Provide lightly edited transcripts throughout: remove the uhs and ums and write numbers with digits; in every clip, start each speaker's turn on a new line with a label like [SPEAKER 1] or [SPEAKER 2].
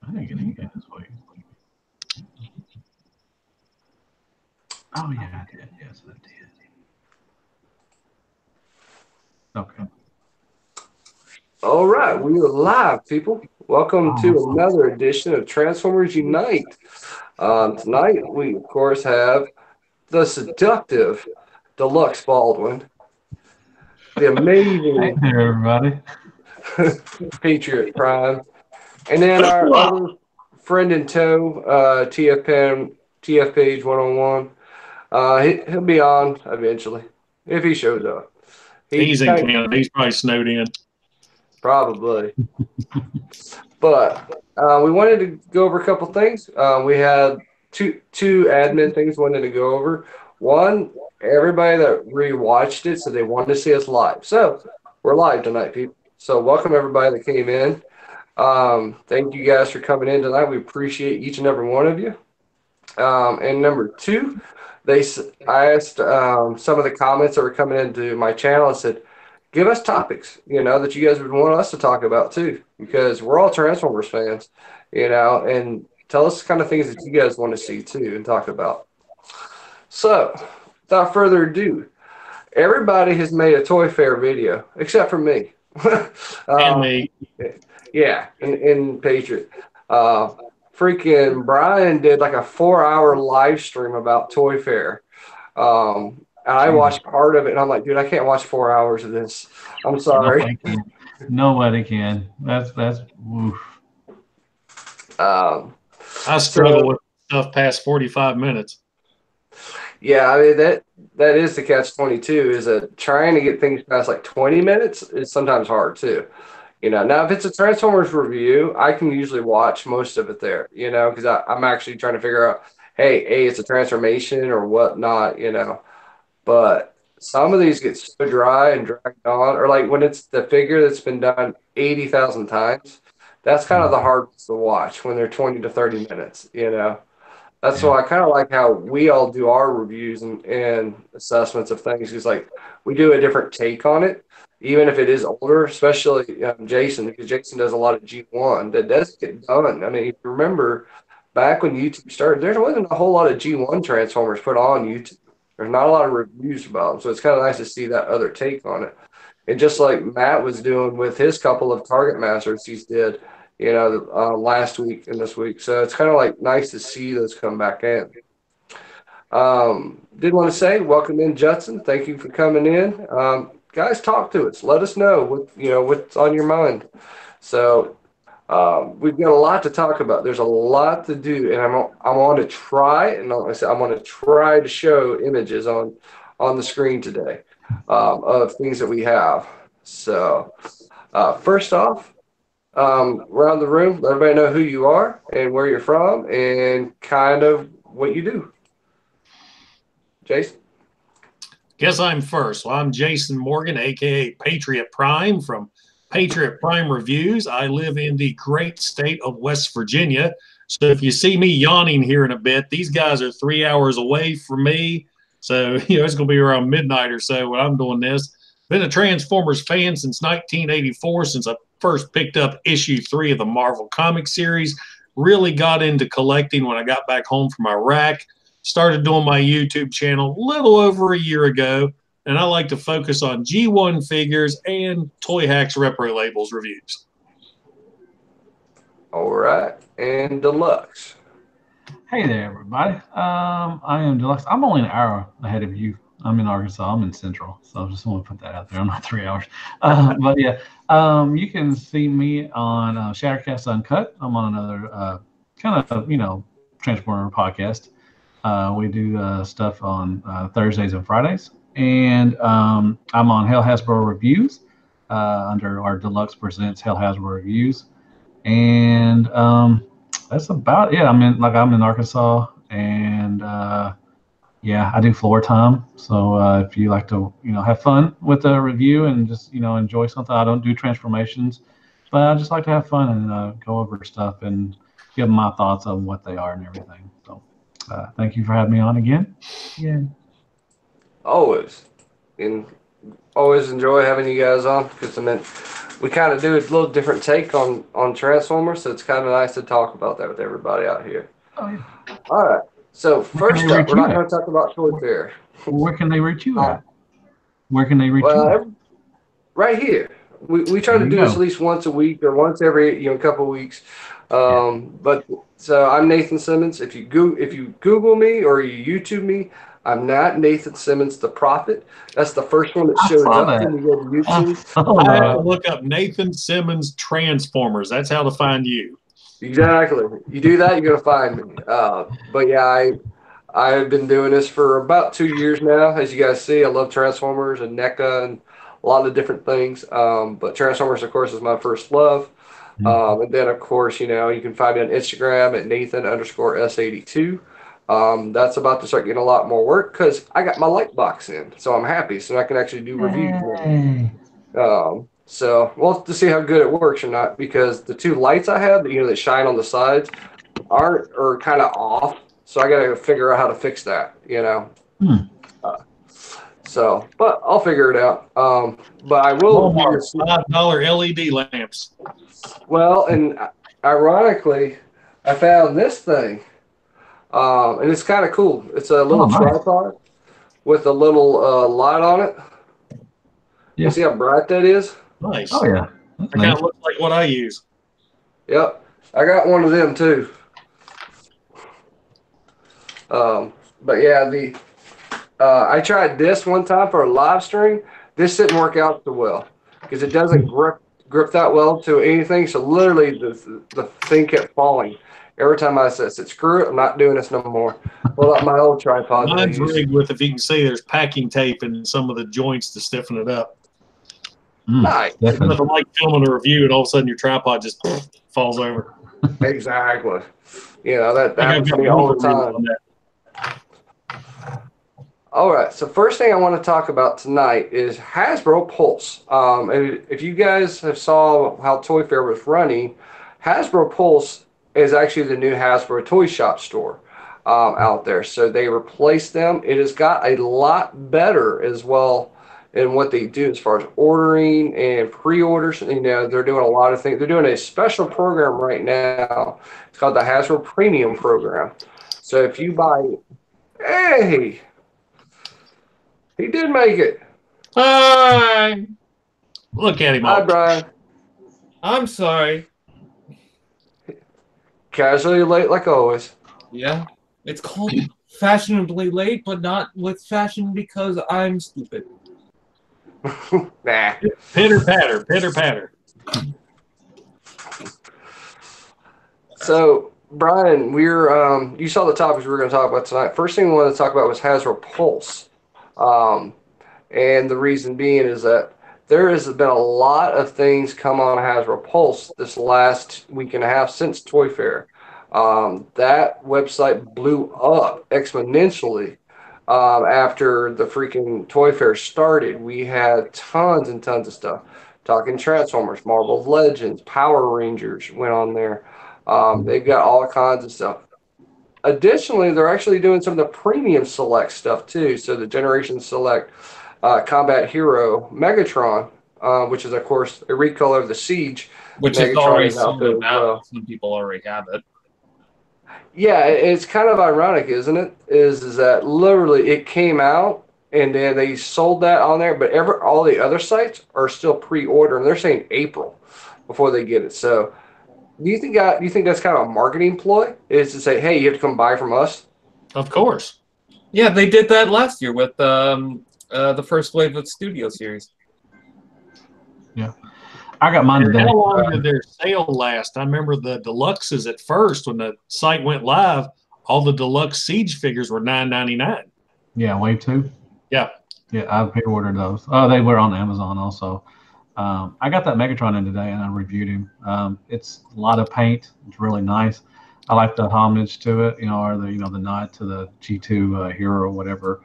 [SPEAKER 1] I didn't get anything this week. Oh yeah, I did. Yes, I did. Okay.
[SPEAKER 2] All right, we are live, people. Welcome to
[SPEAKER 1] Awesome.
[SPEAKER 2] another edition of Transformers Unite. Tonight, we of course have the seductive Deluxe Baldwin, the
[SPEAKER 1] Hey
[SPEAKER 2] amazing
[SPEAKER 1] there, everybody.
[SPEAKER 2] Patriot Prime, and then our other friend in tow, TF Page 101. He'll be on eventually if he shows up. He
[SPEAKER 3] He's in Canada. He's probably snowed in.
[SPEAKER 2] probably. But we wanted to go over a couple things. We had two admin things we wanted to go over. One, everybody that rewatched it, so they wanted to see us live. So we're live tonight, people. So welcome everybody that came in. Thank you guys for coming in tonight. We appreciate each and every one of you. And number two, I asked some of the comments that were coming into my channel and said, give us topics, that you guys would want us to talk about too, because we're all Transformers fans, and tell us the kind of things that you guys want to see too and talk about. So, without further ado, everybody has made a Toy Fair video except for me.
[SPEAKER 3] And me.
[SPEAKER 2] Yeah, in Patriot. Uh, Freaking Brian did like a 4-hour live stream about Toy Fair. And I
[SPEAKER 1] Jesus.
[SPEAKER 2] watched part of it, and I'm like, dude, I can't watch 4 hours of this. I'm sorry.
[SPEAKER 1] Nobody can. Nobody can. That's oof.
[SPEAKER 2] Um,
[SPEAKER 3] I struggle
[SPEAKER 2] so
[SPEAKER 3] with stuff past 45 minutes.
[SPEAKER 2] yeah, I mean that is the catch 22 is that trying to get things past like 20 minutes is sometimes hard too. Now if it's a Transformers review, I can usually watch most of it there, because I'm actually trying to figure out, hey, it's a transformation or whatnot. But some of these get so dry and dragged on, or like when it's the figure that's been done 80,000 times, that's kind of the hard ones to watch when they're 20 to 30 minutes. That's
[SPEAKER 1] Yeah.
[SPEAKER 2] why I kind of like how we all do our reviews and assessments of things. Because like we do a different take on it, even if it is older, especially Jason, because Jason does a lot of G1 that does get done. I mean, if you remember back when YouTube started, there wasn't a whole lot of G1 Transformers put on YouTube. There's not a lot of reviews about them, so it's kind of nice to see that other take on it. And just like Matt was doing with his couple of Target Masters he's did, last week and this week. So it's kind of like nice to see those come back in. Did want to say, welcome in, Judson. Thank you for coming in. Guys, talk to us. Let us know what's on your mind. So we've got a lot to talk about. There's a lot to do, and I'm on to try, and like I said, I'm going to try to show images on the screen today of things that we have. So first off, around the room, let everybody know who you are and where you're from, and kind of what you do. Jason.
[SPEAKER 3] Guess I'm first. Well, I'm Jason Morgan, aka Patriot Prime from Patriot Prime Reviews. I live in the great state of West Virginia. So if you see me yawning here in a bit, these guys are 3 hours away from me. So, it's going to be around midnight or so when I'm doing this. Been a Transformers fan since 1984, since I first picked up issue 3 of the Marvel comic series. Really got into collecting when I got back home from Iraq. Started doing my YouTube channel a little over a year ago, and I like to focus on G1 figures and Toy Hacks Repro Labels reviews.
[SPEAKER 2] All right, and Deluxe.
[SPEAKER 1] Hey there, everybody. I am Deluxe. I'm only an hour ahead of you. I'm in Arkansas. I'm in Central, so I just want to put that out there. I'm not 3 hours. But yeah, you can see me on Shattercast Uncut. I'm on another kind of Transformer podcast. We do stuff on Thursdays and Fridays, and I'm on Hell Hasbro Reviews under our Deluxe Presents Hell Hasbro Reviews, and that's about it. I'm in Arkansas, and yeah, I do floor time. So if you like to have fun with a review and just enjoy something, I don't do transformations, but I just like to have fun and go over stuff and give my thoughts on what they are and everything. So. Thank you for having me on again. Yeah.
[SPEAKER 2] Always. And always enjoy having you guys on because I mean, we kind of do a little different take on Transformers, so it's kind of nice to talk about that with everybody out here.
[SPEAKER 1] Oh, yeah.
[SPEAKER 2] All right. So
[SPEAKER 1] Where can
[SPEAKER 2] first
[SPEAKER 1] they
[SPEAKER 2] up,
[SPEAKER 1] reach
[SPEAKER 2] we're
[SPEAKER 1] you
[SPEAKER 2] not
[SPEAKER 1] at?
[SPEAKER 2] going to talk about Toy Fair.
[SPEAKER 1] Where can they reach you at? Where can they reach you at?
[SPEAKER 2] Well, right here. We try
[SPEAKER 1] There
[SPEAKER 2] to
[SPEAKER 1] you
[SPEAKER 2] do this at
[SPEAKER 1] go.
[SPEAKER 2] least once a week or once every couple of weeks.
[SPEAKER 1] Yeah.
[SPEAKER 2] But so I'm Nathan Simmons. If you Google me or you YouTube me, I'm not Nathan Simmons the Prophet. That's the first one that
[SPEAKER 1] I
[SPEAKER 2] shows
[SPEAKER 1] saw
[SPEAKER 2] up
[SPEAKER 1] that.
[SPEAKER 2] when you go to
[SPEAKER 1] I
[SPEAKER 2] YouTube.
[SPEAKER 1] saw
[SPEAKER 3] I have to
[SPEAKER 1] that.
[SPEAKER 3] look up Nathan Simmons Transformers. That's how to find you.
[SPEAKER 2] Exactly. You do that, you're gonna find me. But yeah, I've been doing this for about 2 years now. As you guys see, I love Transformers and NECA and a lot of different things. But Transformers, of course, is my first love. And then, of course, you can find me on Instagram at Nathan_S82. That's about to start getting a lot more work because I got my light box in, so I'm happy. So I can actually do reviews now.
[SPEAKER 1] Hey.
[SPEAKER 2] So we'll have to see how good it works or not because the two lights I have, that shine on the sides, are kind of off. So I got to figure out how to fix that.
[SPEAKER 1] Hmm.
[SPEAKER 2] But I'll figure it out. But I will give you
[SPEAKER 3] Walmart, $5 LED lamps.
[SPEAKER 2] well, and ironically, I found this thing, and it's kind of cool. It's a
[SPEAKER 1] Oh,
[SPEAKER 2] little
[SPEAKER 1] nice.
[SPEAKER 2] tripod with a little light on it.
[SPEAKER 1] Yeah.
[SPEAKER 2] You see how bright that is?
[SPEAKER 3] Nice.
[SPEAKER 1] Oh, yeah. That's
[SPEAKER 3] That kind
[SPEAKER 1] nice.
[SPEAKER 3] of looks like what I use.
[SPEAKER 2] Yep, I got one of them too. But yeah, I tried this one time for a live stream. This didn't work out so well because it doesn't grip that well to anything. So literally, the thing kept falling every time I said, "Screw it, I'm not doing this no more." Pull out my old tripod that I
[SPEAKER 3] Mine's
[SPEAKER 2] used.
[SPEAKER 3] rigged with, if you can see, there's packing tape in some of the joints to stiffen it up.
[SPEAKER 2] Nice.
[SPEAKER 3] It's
[SPEAKER 1] Definitely.
[SPEAKER 3] nothing like filming a review and all of a sudden your tripod just falls over.
[SPEAKER 2] Exactly. That
[SPEAKER 3] I think I've
[SPEAKER 2] happens to
[SPEAKER 3] got
[SPEAKER 2] me all
[SPEAKER 3] more
[SPEAKER 2] the
[SPEAKER 3] reviews
[SPEAKER 2] time.
[SPEAKER 3] on that.
[SPEAKER 2] All right. So first thing I want to talk about tonight is Hasbro Pulse. And if you guys have saw how Toy Fair was running, Hasbro Pulse is actually the new Hasbro toy shop store out there. So they replaced them. It has got a lot better as well in what they do as far as ordering and pre-orders. They're doing a lot of things. They're doing a special program right now. It's called the Hasbro Premium Program. So if you buy, hey, he did make it.
[SPEAKER 3] Hi. Look at him
[SPEAKER 2] Hi,
[SPEAKER 3] all.
[SPEAKER 2] Brian.
[SPEAKER 4] I'm sorry.
[SPEAKER 2] Casually late like always.
[SPEAKER 4] Yeah. It's called fashionably late, but not with fashion because I'm stupid.
[SPEAKER 2] Nah.
[SPEAKER 3] Pitter patter, pitter patter.
[SPEAKER 2] So, Brian, you saw the topics we were going to talk about tonight. First thing we wanted to talk about was Hasbro Pulse. And the reason being is that there has been a lot of things come on Hasbro Pulse this last week and a half since Toy Fair. That website blew up exponentially after the freaking Toy Fair started. We had tons and tons of stuff. Talking Transformers, Marvel Legends, Power Rangers went on there. They've got all kinds of stuff. Additionally, they're actually doing some of the premium select stuff too. So the Generation Select Combat Hero Megatron, which is of course a recolor of the Siege.
[SPEAKER 4] Which
[SPEAKER 2] Megatron
[SPEAKER 4] is already
[SPEAKER 2] is out
[SPEAKER 4] sold
[SPEAKER 2] there
[SPEAKER 4] out
[SPEAKER 2] as
[SPEAKER 4] now.
[SPEAKER 2] well.
[SPEAKER 4] Some people already have it.
[SPEAKER 2] Yeah, it's kind of ironic, isn't it? Is that literally it came out and then they sold that on there, but all the other sites are still pre-order and they're saying April before they get it. So, do you think that's kind of a marketing ploy? Is to say, hey, you have to come buy from us?
[SPEAKER 3] Of course.
[SPEAKER 4] Yeah, they did that last year with the first wave of Studio Series.
[SPEAKER 1] Yeah. I got mine
[SPEAKER 3] And
[SPEAKER 1] today.
[SPEAKER 3] how long did their sale last? I remember the deluxes at first when the site went live. All the deluxe Siege figures were $9.99.
[SPEAKER 1] Yeah, Wave 2.
[SPEAKER 3] Yeah.
[SPEAKER 1] Yeah, I pre-ordered those. Oh, they were on Amazon also. I got that Megatron in today, and I reviewed him. It's a lot of paint. It's really nice. I like the homage to it, or the the nod to the G2 hero or whatever,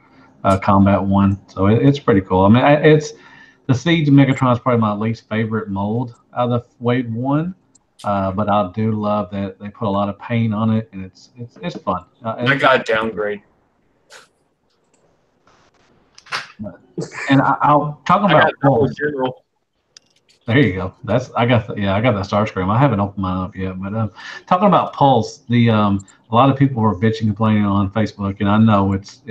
[SPEAKER 1] Combat One. So it's pretty cool. I mean, it's the Siege Megatron is probably my least favorite mold out of Wave 1. But I do love that they put a lot of paint on it, and it's fun.
[SPEAKER 4] I got a downgrade.
[SPEAKER 1] And I'll talk
[SPEAKER 3] I
[SPEAKER 1] about
[SPEAKER 3] got Dollar
[SPEAKER 1] Pulse.
[SPEAKER 3] General.
[SPEAKER 1] There you go. I got that Starscream. I haven't opened mine up yet, but talking about Pulse, a lot of people were bitching complaining on Facebook, and I know it's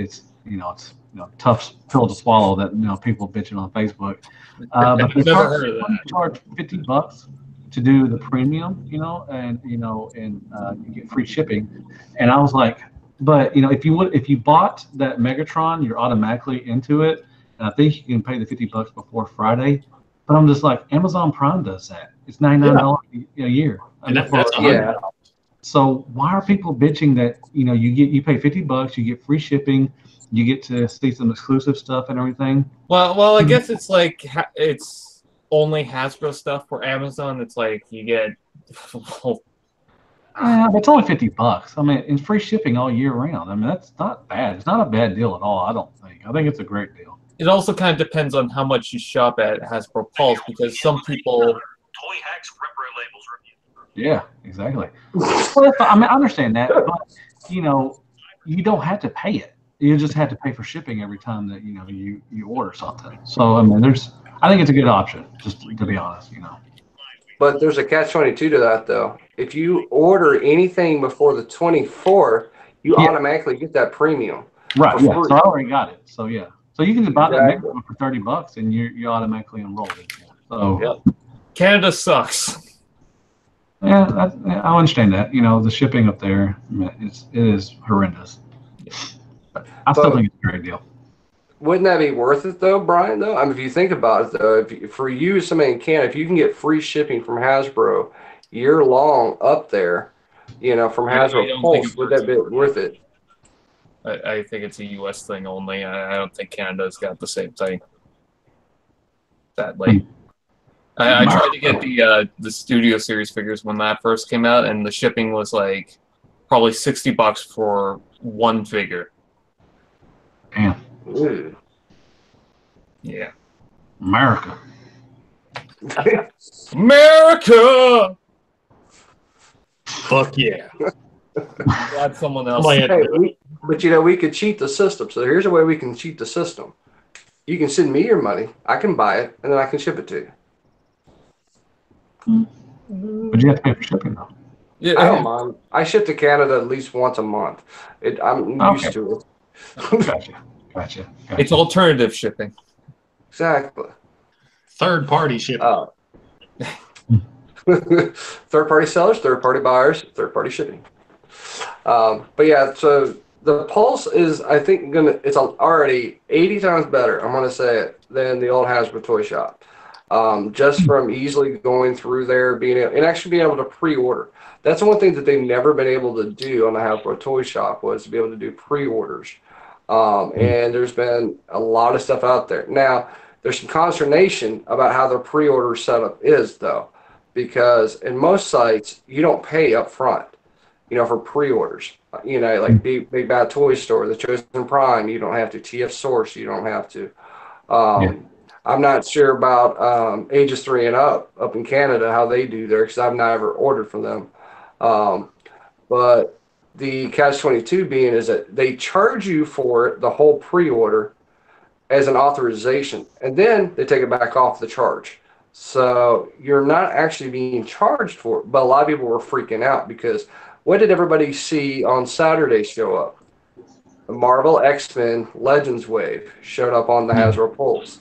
[SPEAKER 1] tough pill to swallow that people bitching on Facebook, but they
[SPEAKER 4] Never heard of that.
[SPEAKER 1] charge $50 to do the premium, and you get free shipping, and I was like, but if you bought that Megatron, you're automatically into it, and I think you can pay the $50 before Friday. But I'm just like, Amazon Prime does that. It's $99 a year.
[SPEAKER 3] And that's
[SPEAKER 2] Yeah.
[SPEAKER 1] So why are people bitching that you pay $50, you get free shipping, you get to see some exclusive stuff and everything?
[SPEAKER 4] Well, I guess it's like it's only Hasbro stuff. For Amazon, it's like you get.
[SPEAKER 1] Yeah, but it's only $50. I mean, it's free shipping all year round. I mean, that's not bad. It's not a bad deal at all. I don't think. I think it's a great deal.
[SPEAKER 4] It also kind of depends on how much you shop at Hasbro Pulse, because some people.
[SPEAKER 3] Toy Hacks Repro Labels review.
[SPEAKER 1] Yeah, exactly. Well, I mean, I understand that, but you don't have to pay it. You just have to pay for shipping every time that you order something. So I mean, I think it's a good option, just to be honest.
[SPEAKER 2] But there's a catch-22 to that, though. If you order anything before the 24th, you automatically get that premium.
[SPEAKER 1] Right. Yeah. So I already got it. So yeah. So you can just buy that
[SPEAKER 2] Exactly.
[SPEAKER 1] Megatron for $30 and you automatically enrolled it. So
[SPEAKER 2] Yep.
[SPEAKER 4] Canada sucks.
[SPEAKER 1] yeah, I understand that. The shipping up there, it is horrendous. But I still think it's a great deal.
[SPEAKER 2] Wouldn't that be worth it, though, Brian? Though, I mean, if you think about it, though, for you, somebody in Canada, if you can get free shipping from Hasbro year long up there, from
[SPEAKER 4] I
[SPEAKER 2] Hasbro
[SPEAKER 4] don't think
[SPEAKER 2] Pulse,
[SPEAKER 4] it's
[SPEAKER 2] would that be worth it?
[SPEAKER 4] I think it's a U.S. thing only. I don't think Canada's got the same thing. Sadly, I tried to get the Studio Series figures when that first came out, and the shipping was like probably $60 for one figure.
[SPEAKER 1] Damn.
[SPEAKER 2] Ooh.
[SPEAKER 4] Yeah.
[SPEAKER 1] America.
[SPEAKER 4] America.
[SPEAKER 3] Fuck yeah.
[SPEAKER 4] Glad someone else.
[SPEAKER 3] Somebody had to
[SPEAKER 2] Hey,
[SPEAKER 3] do it.
[SPEAKER 2] but we could cheat the system. So here's a way we can cheat the system. You can send me your money. I can buy it, and then I can ship it to you.
[SPEAKER 1] But you have to pay for shipping though.
[SPEAKER 4] Yeah.
[SPEAKER 2] I don't mind. I ship to Canada at least once a month. I'm used to it.
[SPEAKER 1] Gotcha.
[SPEAKER 4] It's alternative shipping.
[SPEAKER 2] Exactly.
[SPEAKER 3] Third-party shipping.
[SPEAKER 2] Third-party sellers, third-party buyers, third-party shipping. But yeah, so the Pulse is, I think, it's already 80 times better, I'm going to say it, than the old Hasbro toy shop. Just from easily going through there, and actually being able to pre-order. That's one thing that they've never been able to do on the Hasbro toy shop, was to be able to do pre-orders. And there's been a lot of stuff out there. Now, there's some consternation about how their pre-order setup is, though, because in most sites, you don't pay up front, for pre-orders. Like Big Bad Toy Store, the Chosen Prime, you don't have to. TF Source, you don't have to. I'm not sure about ages 3 and up in Canada, how they do there, because I've never ordered from them. But the catch-22 being is that they charge you for the whole pre-order as an authorization, and then they take it back off the charge. So you're not actually being charged for it. But a lot of people were freaking out because what did everybody see on Saturday show up? The Marvel X-Men Legends Wave showed up on the Hasbro Pulse.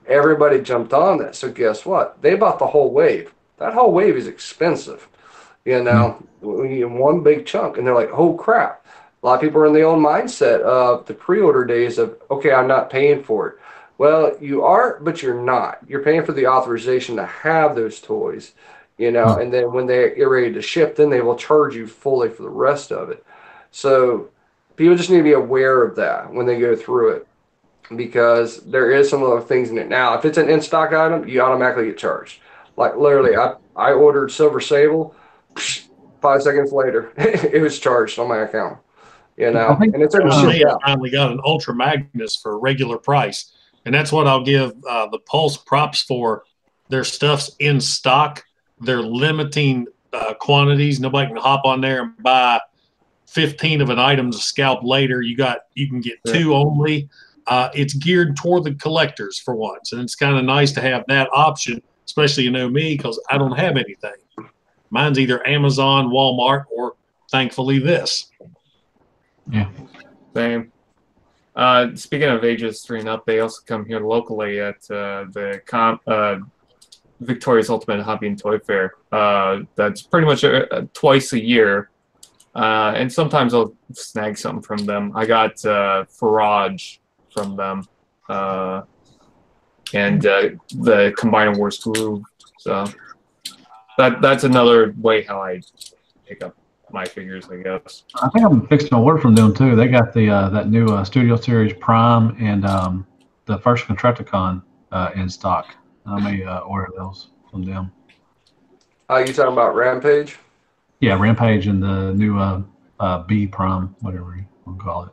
[SPEAKER 2] Everybody jumped on that. So guess what? They bought the whole wave. That whole wave is expensive, in one big chunk. And they're like, oh, crap. A lot of people are in the old mindset of the pre-order days of, okay, I'm not paying for it. Well, you are, but you're not. You're paying for the authorization to have those toys, and then when they get ready to ship, then they will charge you fully for the rest of it. So people just need to be aware of that when they go through it, because there is some other things in it. Now, if it's an in-stock item, you automatically get charged. Like literally, I ordered Silver Sable, 5 seconds later, it was charged on my account. And it's already shipped out.
[SPEAKER 3] Finally got an Ultra Magnus for a regular price. And that's what I'll give the Pulse props for. Their stuff's in stock. They're limiting quantities. Nobody can hop on there and buy 15 of an item to scalp later. You can get 2 only. it's geared toward the collectors for once, and it's kind of nice to have that option, especially me because I don't have anything. Mine's either Amazon, Walmart, or thankfully this.
[SPEAKER 1] Yeah.
[SPEAKER 4] Same. Speaking of ages 3 and up, they also come here locally at the Victoria's Ultimate Hobby and Toy Fair. That's pretty much twice a year. And sometimes I'll snag something from them. I got Farage from them. And the Combiner Wars glue. So that's another way how I pick up my figures, I guess.
[SPEAKER 1] I think I'm fixing to order from them too. They got the that new Studio Series Prime and the first Contracticon in stock. I may order those from them.
[SPEAKER 2] You talking about Rampage?
[SPEAKER 1] Yeah, Rampage and the new B Prime, whatever you want to call it.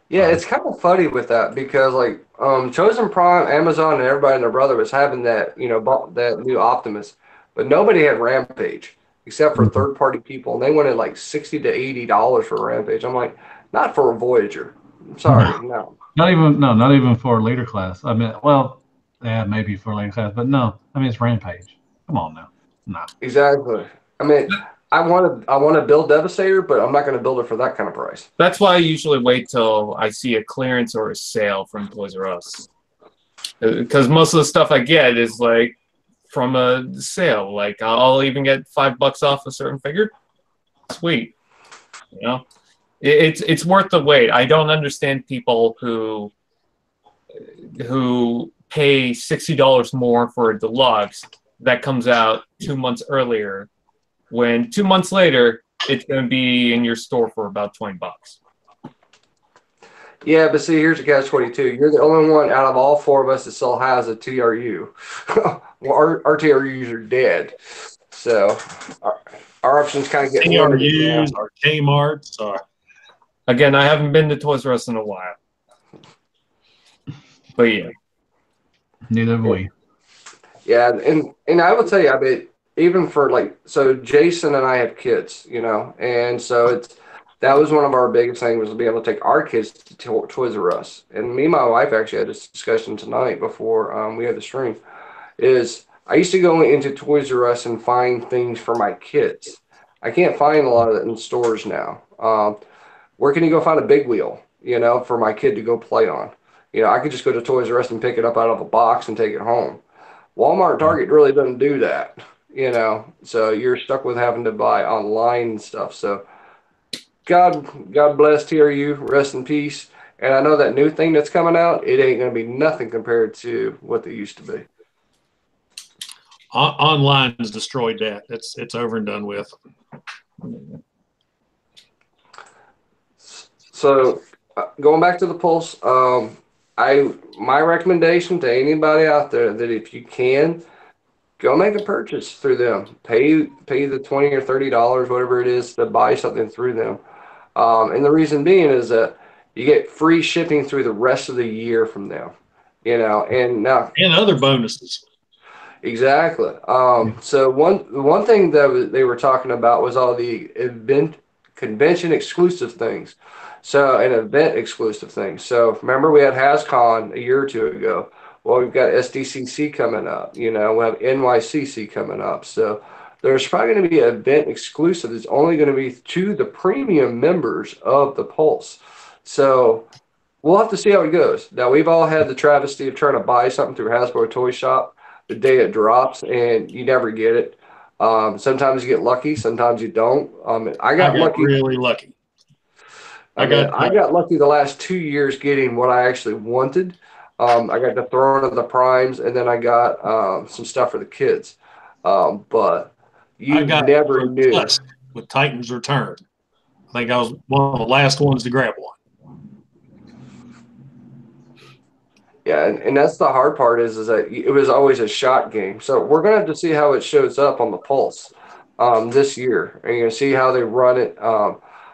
[SPEAKER 2] Yeah, it's kind of funny with that because like Chosen Prime, Amazon, and everybody and their brother was having that that new Optimus, but nobody had Rampage except for third-party people, and they wanted like $60 to $80 for Rampage. I'm like, not for a Voyager. I'm sorry, no.
[SPEAKER 1] Not even for a later class. I mean, well, yeah, maybe for a later class, but no. I mean, it's Rampage. Come on now, no.
[SPEAKER 2] Exactly. I mean, I want to build Devastator, but I'm not going to build it for that kind of price.
[SPEAKER 4] That's why I usually wait till I see a clearance or a sale from Toys R Us, because most of the stuff I get is like from a sale. Like I'll even get $5 off a certain figure. Sweet, you know, it's worth the wait. I don't understand people who pay $60 more for a deluxe that comes out 2 months earlier, when 2 months later it's going to be in your store for about $20.
[SPEAKER 2] Yeah, but see, here's the catch-22. You're the only one out of all four of us that still has a TRU. Well, our TRUs are dead. So our options kind of get
[SPEAKER 3] TRUs or Kmart's or...
[SPEAKER 4] Again, I haven't been to Toys R Us in a while. But yeah.
[SPEAKER 1] Neither have we.
[SPEAKER 2] Yeah, and I will tell you, I mean, even for like, so Jason and I have kids, and so that was one of our biggest things, was to be able to take our kids to Toys R Us. And me and my wife actually had this discussion tonight before we had the stream, is I used to go into Toys R Us and find things for my kids. I can't find a lot of that in stores now. Where can you go find a big wheel, for my kid to go play on? I could just go to Toys R Us and pick it up out of a box and take it home. Walmart and Target really doesn't do that, so you're stuck with having to buy online and stuff. So God bless TRU, rest in peace. And I know that new thing that's coming out, it ain't going to be nothing compared to what they used to be.
[SPEAKER 3] Online has destroyed that. It's over and done with.
[SPEAKER 2] So going back to the Pulse, my recommendation to anybody out there, that if you can, go make a purchase through them. Pay the $20 or $30, whatever it is, to buy something through them. And the reason being is that you get free shipping through the rest of the year from them. And now
[SPEAKER 3] and other bonuses.
[SPEAKER 2] Exactly. So one thing that they were talking about was all the convention exclusive things. So, and event exclusive things. So remember, we had HasCon a year or two ago. Well, we've got SDCC coming up. We have NYCC coming up. So there's probably going to be an event exclusive that's only going to be to the premium members of the Pulse. So we'll have to see how it goes. Now, we've all had the travesty of trying to buy something through Hasbro Toy Shop the day it drops, and you never get it. Sometimes you get lucky, sometimes you don't. I got lucky.
[SPEAKER 3] Really lucky.
[SPEAKER 2] I got lucky the last 2 years getting what I actually wanted. I got the Throne of the Primes, and then I got some stuff for the kids. But you never knew.
[SPEAKER 3] With Titan's Return. I think I was one of the last ones to grab one.
[SPEAKER 2] Yeah, and that's the hard part is that it was always a shot game. So we're going to have to see how it shows up on the Pulse this year. And you're going to see how they run it.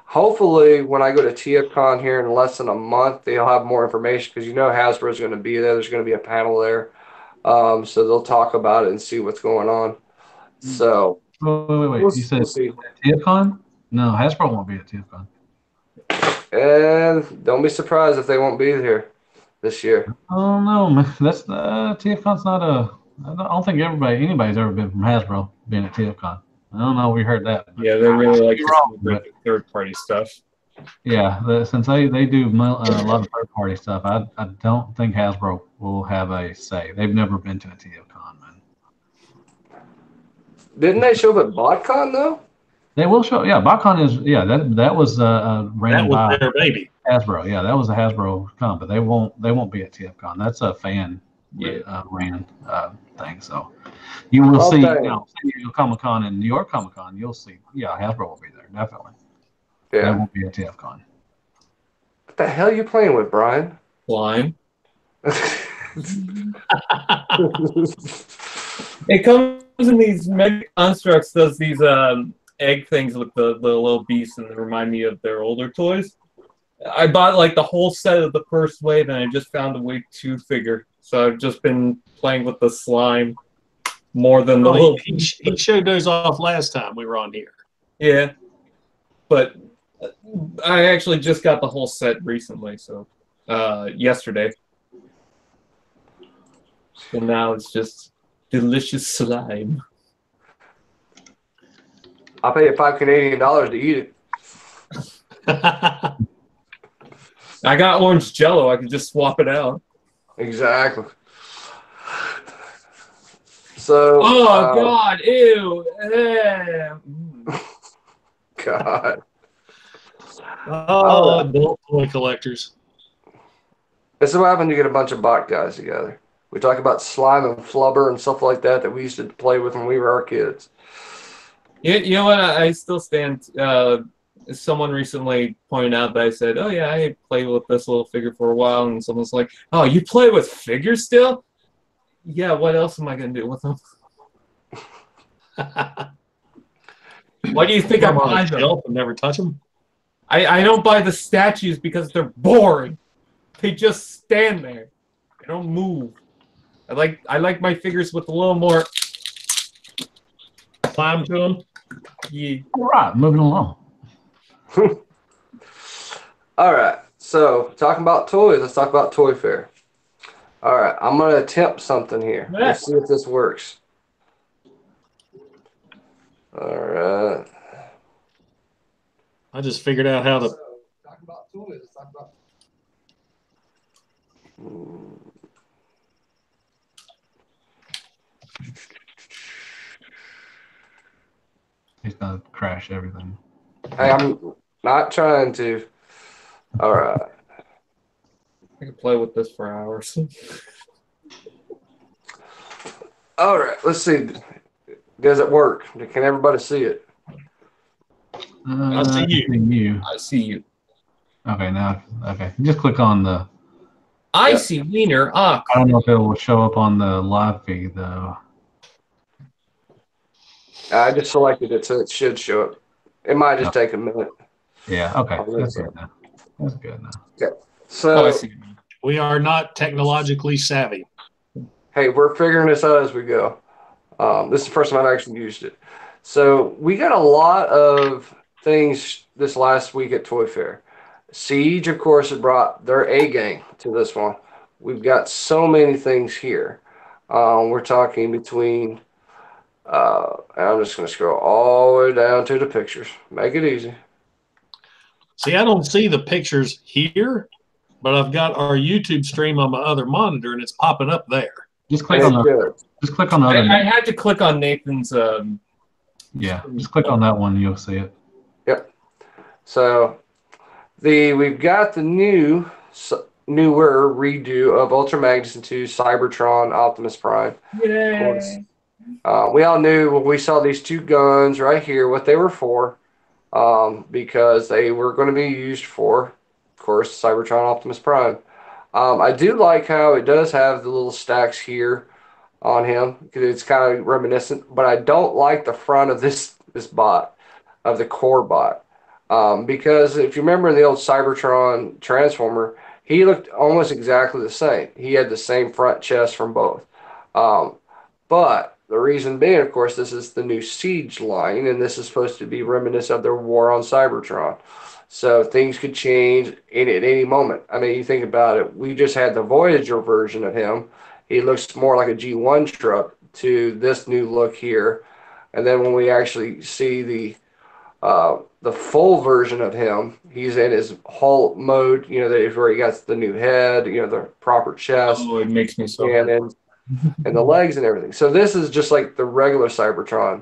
[SPEAKER 2] Hopefully, when I go to TFCon here in less than a month, they'll have more information because Hasbro is going to be there. There's going to be a panel there. So they'll talk about it and see what's going on. So
[SPEAKER 1] wait. You said TFCon? No, Hasbro won't be at TFCon.
[SPEAKER 2] And don't be surprised if they won't be here. this year?
[SPEAKER 1] I don't know, man. That's TFCon's not a. I don't think anybody's ever been from Hasbro being at TFCon. I don't know. We heard that. But
[SPEAKER 4] Yeah, they really
[SPEAKER 1] I could
[SPEAKER 4] like
[SPEAKER 1] be
[SPEAKER 4] to
[SPEAKER 1] wrong,
[SPEAKER 4] celebrate
[SPEAKER 1] but
[SPEAKER 4] the third-party stuff.
[SPEAKER 1] yeah, since they do a lot of third party stuff, I don't think Hasbro will have a say. They've never been to a TFCon, man.
[SPEAKER 2] Didn't they show up at BotCon though?
[SPEAKER 1] They will show. Yeah, BotCon is. Yeah, that was ran
[SPEAKER 3] That was
[SPEAKER 1] by
[SPEAKER 3] their baby.
[SPEAKER 1] Hasbro. Yeah, that was a Hasbro con, but they won't be at TFCon. That's a fan
[SPEAKER 4] Yeah.
[SPEAKER 1] ran thing. So you will see
[SPEAKER 2] Okay.
[SPEAKER 1] San Diego Comic Con and New York Comic Con. You'll see. Yeah, Hasbro will be there definitely. They
[SPEAKER 2] Yeah.
[SPEAKER 1] won't be at TFCon.
[SPEAKER 2] What the hell are you playing with, Brian?
[SPEAKER 4] Slime. It comes in these mega constructs, does these egg things with the little beasts, and they remind me of their older toys. I bought like the whole set of the first wave, and I just found a wave 2 figure. So I've just been playing with the slime more than the little.
[SPEAKER 3] He showed those off last time we were on here.
[SPEAKER 4] Yeah, but I actually just got the whole set recently, so yesterday. So now it's just delicious slime.
[SPEAKER 2] I'll pay you $5 to eat it.
[SPEAKER 4] I got orange Jello. I can just swap it out.
[SPEAKER 2] Exactly. So.
[SPEAKER 4] Oh God! Ew!
[SPEAKER 2] God.
[SPEAKER 3] Oh, adult toy collectors.
[SPEAKER 2] This is what happened to get a bunch of bot guys together. We talk about slime and flubber and stuff like that we used to play with when we were our kids.
[SPEAKER 4] You know what? I still stand. Someone recently pointed out that I said, "Oh yeah, I played with this little figure for a while," and someone's like, "Oh, you play with figures still?" Yeah. What else am I gonna do with them? Why do you think I buy them?
[SPEAKER 3] And never touch them.
[SPEAKER 4] I don't buy the statues because they're boring. They just stand there. They don't move. I like my figures with a little more
[SPEAKER 3] Climb to them.
[SPEAKER 4] Yeah.
[SPEAKER 1] All right, moving along.
[SPEAKER 2] All right. So talking about toys, let's talk about Toy Fair. All right, I'm gonna attempt something here. Let's see if this works. All right.
[SPEAKER 3] I just figured out how to.
[SPEAKER 2] Talk about toys. Let's talk about.
[SPEAKER 1] He's gonna crash everything.
[SPEAKER 2] Hey, I'm not trying to. All right.
[SPEAKER 4] I can play with this for hours.
[SPEAKER 2] All right. Let's see. Does it work? Can everybody see it?
[SPEAKER 3] I see you.
[SPEAKER 4] I see you.
[SPEAKER 1] Okay, now, okay. Just click on the.
[SPEAKER 4] I see Wiener. Ah,
[SPEAKER 1] I don't know if it will show up on the live feed though.
[SPEAKER 2] I just selected it, so it should show up. It might just take a minute.
[SPEAKER 1] Yeah. Okay. That's good now. That's good now.
[SPEAKER 2] Okay. So
[SPEAKER 4] I see.
[SPEAKER 3] We are not technologically savvy.
[SPEAKER 2] hey, we're figuring this out as we go. This is the first time I've actually used it. So we got a lot of things this last week at Toy Fair. Siege, of course, had brought their A gang to this one. We've got so many things here. We're talking between, I'm just going to scroll all the way down to the pictures. Make it easy.
[SPEAKER 3] See, I don't see the pictures here, but I've got our YouTube stream on my other monitor, and it's popping up there.
[SPEAKER 1] Just click on the. Just click on the other.
[SPEAKER 4] I had to click on Nathan's.
[SPEAKER 1] Yeah. Just click on that one. You'll see it.
[SPEAKER 2] Yep. So we've got the newer redo of Ultra Magnus 2 Cybertron Optimus Prime.
[SPEAKER 4] Yay!
[SPEAKER 2] We all knew when we saw these two guns right here what they were for, because they were going to be used for, of course, Cybertron Optimus Prime. I do like how it does have the little stacks here on him because it's kind of reminiscent, but I don't like the front of this bot, of the core bot, because if you remember in the old Cybertron Transformer, he looked almost exactly the same. He had the same front chest from both, but The reason being, of course, this is the new Siege line, and this is supposed to be reminiscent of their war on Cybertron. So things could change at any moment. I mean, you think about it. We just had the Voyager version of him. He looks more like a G1 truck to this new look here. And then when we actually see the full version of him, he's in his Hulk mode. You know, that is where he got the new head. You know, the proper chest,
[SPEAKER 4] Oh, it makes me so
[SPEAKER 2] and then and the legs and everything. So this is just like the regular Cybertron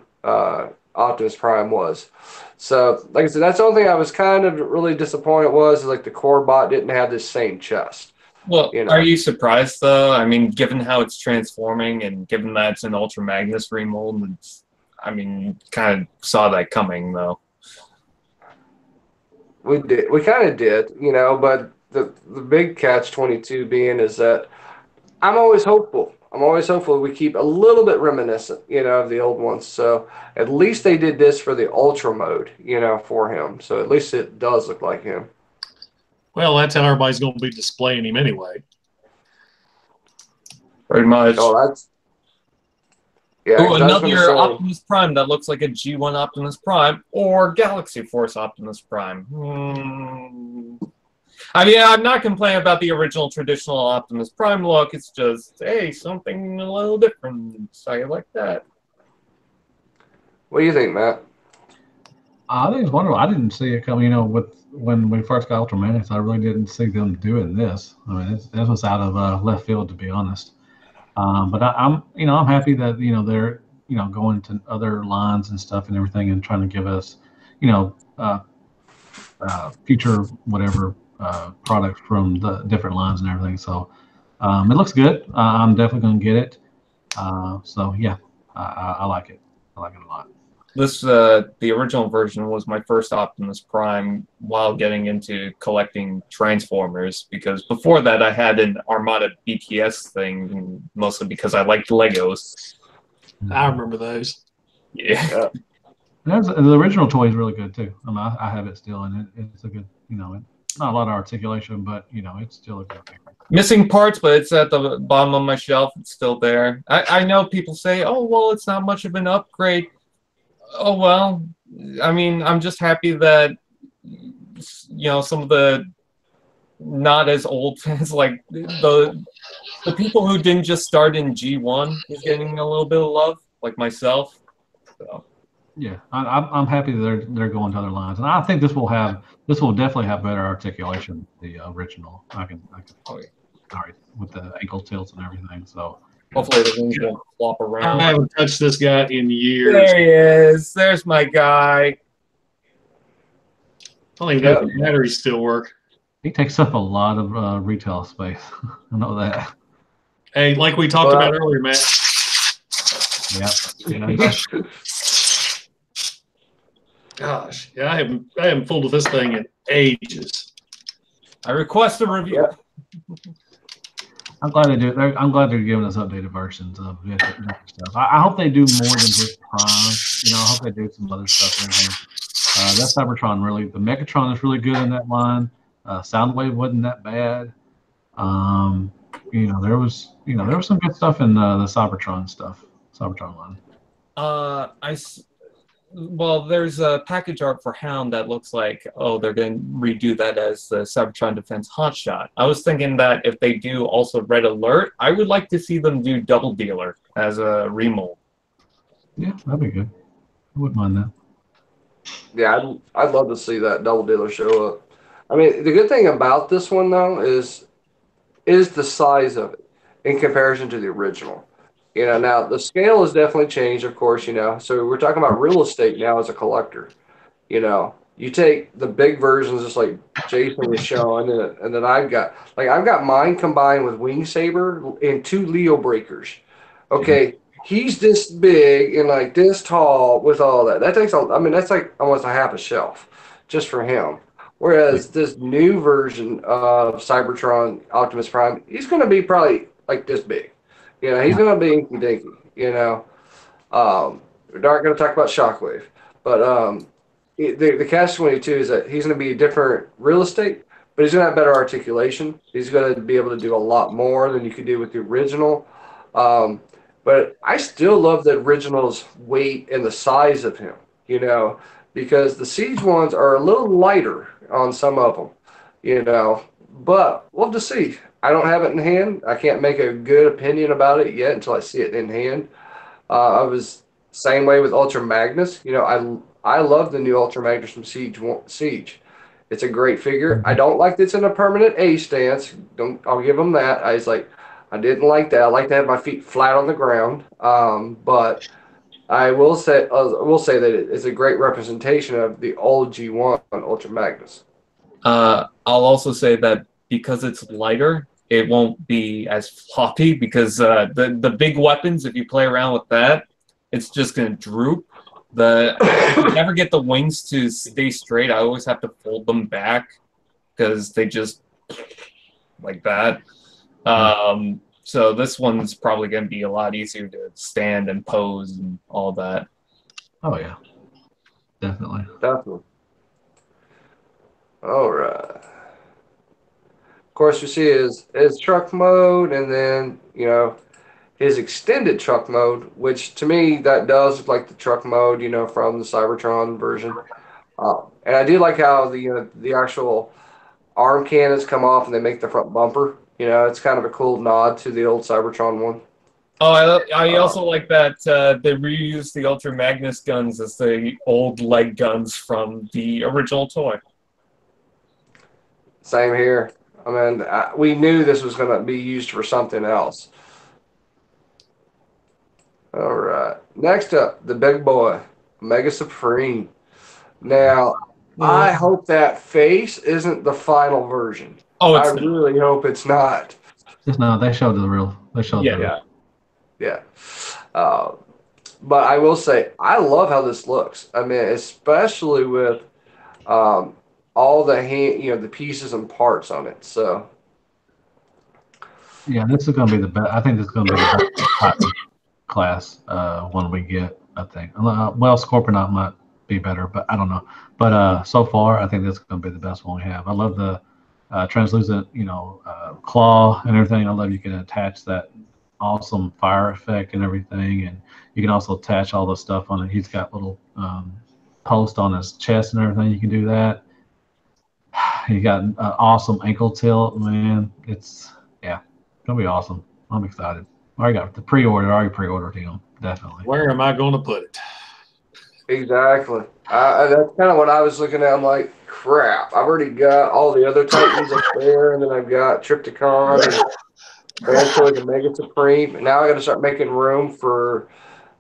[SPEAKER 2] Optimus Prime was. So, like I said, that's the only thing I was kind of really disappointed was is like the core bot didn't have this same chest.
[SPEAKER 4] Well,
[SPEAKER 2] You know.
[SPEAKER 4] are you surprised though? I mean, given how it's transforming and given that it's an Ultra Magnus remold, I mean, kind of saw that coming though.
[SPEAKER 2] We kind of did, you know, but the big catch 22 being is that I'm always hopeful. I'm always hopeful we keep a little bit reminiscent, you know, of the old ones. So at least they did this for the Ultra mode, you know, for him. So at least it does look like him.
[SPEAKER 3] Well, that's how everybody's going to be displaying him anyway.
[SPEAKER 4] Pretty much.
[SPEAKER 2] Oh, that's yeah.
[SPEAKER 4] Oh,
[SPEAKER 2] 'cause I was gonna
[SPEAKER 4] another
[SPEAKER 2] say-
[SPEAKER 4] Optimus Prime that looks like a G1 Optimus Prime or Galaxy Force Optimus Prime. I mean, I'm not complaining about the original traditional Optimus Prime look. It's just, hey, something a little different. I like that.
[SPEAKER 2] What do you think, Matt?
[SPEAKER 1] I think it's wonderful. I didn't see it coming. You know, when we first got Ultramanix, I really didn't see them doing this. I mean, this was out of left field, to be honest. But I'm happy that they're going to other lines and stuff and everything and trying to give us, future whatever products from the different lines and everything. So it looks good. I'm definitely going to get it. So yeah, I like it. I like it a lot.
[SPEAKER 4] This the original version was my first Optimus Prime while getting into collecting Transformers, because before that I had an Armada BTS thing, mostly because I liked Legos.
[SPEAKER 3] I remember those.
[SPEAKER 4] Yeah.
[SPEAKER 1] The original toy is really good too. I mean, I have it still, and it's a good, not a lot of articulation, but it's still a good thing.
[SPEAKER 4] Missing parts, but it's at the bottom of my shelf. It's still there. I know people say, oh, well, it's not much of an upgrade. Oh, well, I mean, I'm just happy that, some of the not as old fans, like the people who didn't just start in G1 is getting a little bit of love, like myself. So.
[SPEAKER 1] Yeah, I'm happy that they're going to other lines, and I think this will definitely have better articulation than the original. I can all right, with the ankle tilts and everything. So
[SPEAKER 4] hopefully the wings won't flop around.
[SPEAKER 3] I haven't touched this guy in years.
[SPEAKER 4] There he is. There's my guy.
[SPEAKER 3] I don't even know if the batteries still work.
[SPEAKER 1] He takes up a lot of retail space. I know that.
[SPEAKER 3] Hey, like we talked about earlier, Matt.
[SPEAKER 1] Yeah.
[SPEAKER 3] Gosh, yeah, I haven't fooled with this thing in ages.
[SPEAKER 4] I request a review.
[SPEAKER 2] Yeah.
[SPEAKER 1] I'm glad they do. I'm glad they're giving us updated versions of different stuff. I hope they do more than just Prime. I hope they do some other stuff in here. That Cybertron the Megatron is really good in that line. Soundwave wasn't that bad. There was some good stuff in the Cybertron line.
[SPEAKER 4] Well, there's a package art for Hound that looks like, they're going to redo that as the Cybertron Defense Hotshot. I was thinking that if they do also Red Alert, I would like to see them do Double Dealer as a remold.
[SPEAKER 1] Yeah, that'd be good. I wouldn't mind that.
[SPEAKER 2] Yeah, I'd love to see that Double Dealer show up. I mean, the good thing about this one, though, is the size of it in comparison to the original. Now the scale has definitely changed, of course, so we're talking about real estate now as a collector. You take the big versions just like Jason was showing, and then I've got mine combined with Wing Saber and 2 Leo Breakers. Okay, he's this big and like this tall with all that. That takes that's like almost a half a shelf just for him. Whereas this new version of Cybertron Optimus Prime, he's going to be probably like this big. He's going to be inky dinky. We're not going to talk about Shockwave, but the catch 22 is that he's going to be different real estate, but he's going to have better articulation. He's going to be able to do a lot more than you could do with the original. but I still love the original's weight and the size of him, because the Siege ones are a little lighter on some of them, but we'll have to see. I don't have it in hand. I can't make a good opinion about it yet until I see it in hand. I was same way with Ultra Magnus. I love the new Ultra Magnus from Siege. It's a great figure. I don't like that it's in a permanent A stance. Don't I'll give them that. I didn't like that. I like to have my feet flat on the ground. But I will say that it's a great representation of the old G1 Ultra Magnus.
[SPEAKER 4] I'll also say that because it's lighter, it won't be as floppy because the big weapons, if you play around with that, it's just gonna droop. I never get the wings to stay straight. I always have to fold them back because they just like that. So this one's probably gonna be a lot easier to stand and pose and all that.
[SPEAKER 1] Oh yeah, definitely.
[SPEAKER 2] Definitely. All right. Of course, you see his truck mode, and then his extended truck mode, which to me that does look like the truck mode, from the Cybertron version. And I do like how the actual arm cannons come off and they make the front bumper. It's kind of a cool nod to the old Cybertron one.
[SPEAKER 4] Oh, I also like that they reused the Ultra Magnus guns as the old leg guns from the original toy.
[SPEAKER 2] Same here. I mean, we knew this was going to be used for something else. All right. Next up, the big boy, Mega Supreme. Now, I hope that face isn't the final version.
[SPEAKER 4] Oh,
[SPEAKER 2] I really hope it's not.
[SPEAKER 1] No, they showed the real. They showed the real.
[SPEAKER 2] Yeah. But I will say, I love how this looks. I mean, especially with all the the pieces and parts on it. So.
[SPEAKER 1] Yeah, this is going to be the best. I think this is going to be the best class one we get. I think. Well, Scorponok might be better, but I don't know. But so far, I think this is going to be the best one we have. I love the translucent, claw and everything. I love you can attach that awesome fire effect and everything, and you can also attach all the stuff on it. He's got little post on his chest and everything. You can do that. He got an awesome ankle tilt, man. It's gonna be awesome. I'm excited. I already got the pre-order. I already pre-ordered him. Definitely.
[SPEAKER 3] Where am I going to put it?
[SPEAKER 2] Exactly. That's kind of what I was looking at. I'm like, crap. I've already got all the other Titans up there, and then I've got Trypticon and Bantoid and Mega Supreme. And now I got to start making room for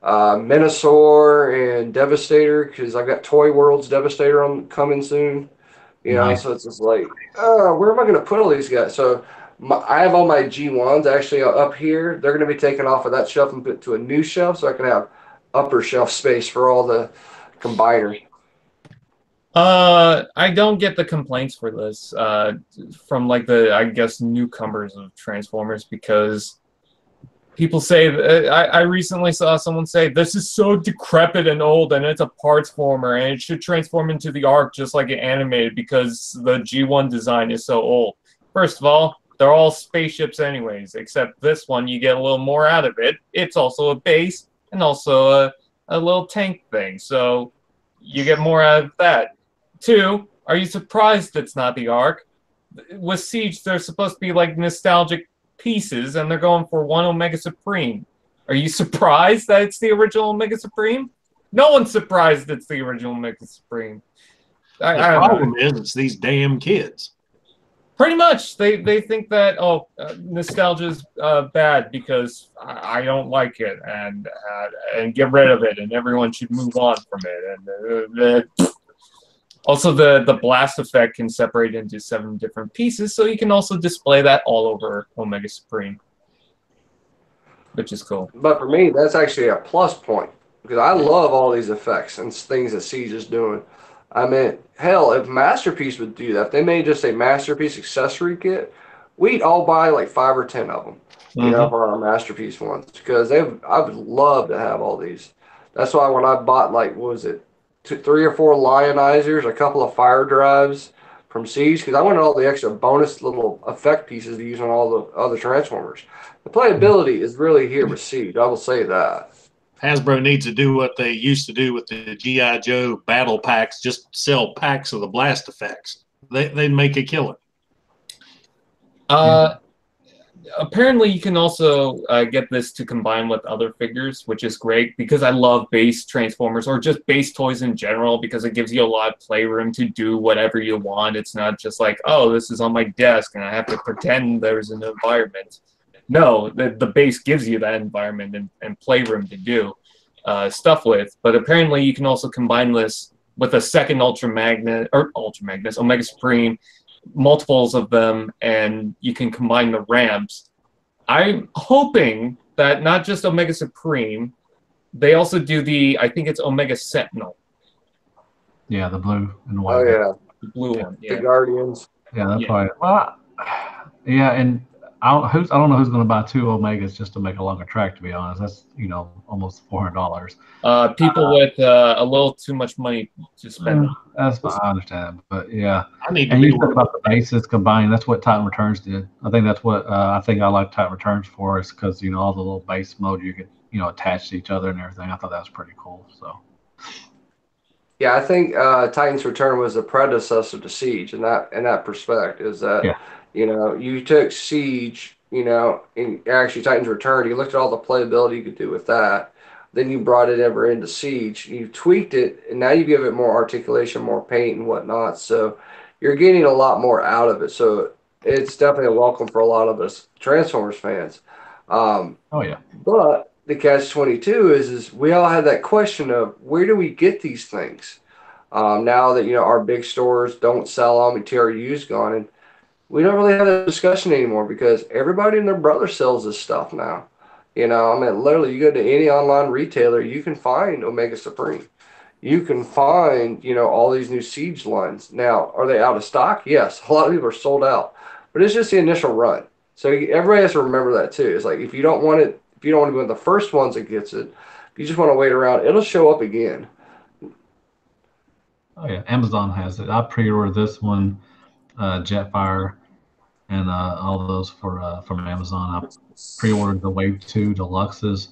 [SPEAKER 2] Minosaur and Devastator because I've got Toy World's Devastator coming soon.
[SPEAKER 1] Nice.
[SPEAKER 2] So it's just like, where am I going to put all these guys? So I have all my G1s actually up here. They're going to be taken off of that shelf and put to a new shelf so I can have upper shelf space for all the combiners.
[SPEAKER 4] I don't get the complaints for this from like the, I guess, newcomers of Transformers because people say, I recently saw someone say, this is so decrepit and old and it's a parts former and it should transform into the Ark just like it animated because the G1 design is so old. First of all, they're all spaceships anyways, except this one, you get a little more out of it. It's also a base and also a little tank thing, so you get more out of that. Two, are you surprised it's not the Ark? With Siege, they're supposed to be like nostalgic pieces, and they're going for one Omega Supreme. Are you surprised that it's the original Omega Supreme? No one's surprised it's the original Omega Supreme.
[SPEAKER 3] The problem is it's these damn kids.
[SPEAKER 4] Pretty much, they think that nostalgia is bad because I don't like it and get rid of it and everyone should move on from it. And also the blast effect can separate into 7 different pieces, so you can also display that all over Omega Supreme, which is cool.
[SPEAKER 2] But for me, that's actually a plus point because I love all these effects and things that Siege is doing. I mean, hell, if Masterpiece would do that, if they made just a Masterpiece accessory kit, we'd all buy like 5 or 10 of them, for our Masterpiece ones, because I would love to have all these. That's why when I bought, like, what was it, 3 or 4 Lionizers, a couple of fire drives from Siege because I wanted all the extra bonus little effect pieces to use on all the other Transformers. The playability is really here with Siege. I will say that.
[SPEAKER 3] Hasbro needs to do what they used to do with the GI Joe battle packs. Just sell packs of the blast effects. They'd make a killer.
[SPEAKER 4] Apparently, you can also get this to combine with other figures, which is great because I love base Transformers or just base toys in general because it gives you a lot of playroom to do whatever you want. It's not just like, oh, this is on my desk and I have to pretend there's an environment. No, the base gives you that environment and playroom to do stuff with. But apparently, you can also combine this with a second Omega Supreme, multiples of them, and you can combine the ramps. I'm hoping that not just Omega Supreme, they also do I think it's Omega Sentinel.
[SPEAKER 1] Yeah, the blue and white.
[SPEAKER 2] Oh yeah,
[SPEAKER 4] the blue one. Yeah.
[SPEAKER 2] The Guardians.
[SPEAKER 1] Yeah, that's right. Well, yeah, and I don't know who's going to buy 2 Omegas just to make a longer track. To be honest, that's almost $400.
[SPEAKER 4] People with a little too much money to spend.
[SPEAKER 1] That's fine, I understand, but yeah.
[SPEAKER 3] I need to
[SPEAKER 1] And
[SPEAKER 3] be
[SPEAKER 1] you said about the bases combining. That's what Titan Returns did. I think that's what I like Titan Returns for is because all the little base mode you could attach to each other and everything. I thought that was pretty cool. So.
[SPEAKER 2] Yeah, I think Titan's Return was the predecessor to Siege in that perspective. Is that you took Siege, and actually Titan's Return. You looked at all the playability you could do with that. Then you brought it ever into Siege. You tweaked it, and now you give it more articulation, more paint, and whatnot. So you're getting a lot more out of it. So it's definitely a welcome for a lot of us Transformers fans.
[SPEAKER 1] Oh yeah.
[SPEAKER 2] But the catch-22 is we all had that question of where do we get these things? Now that our big stores don't sell them and TRU's gone, and we don't really have that discussion anymore because everybody and their brother sells this stuff now. Literally, you go to any online retailer, you can find Omega Supreme. You can find, all these new Siege lines. Now, are they out of stock? Yes. A lot of people are sold out. But it's just the initial run. So everybody has to remember that too. It's like if you don't want to be one of the first ones that gets it, if you just want to wait around, it'll show up again.
[SPEAKER 1] Oh yeah, Amazon has it. I pre-ordered this one, Jetfire, and all those from Amazon. I pre-ordered the Wave 2 Deluxes.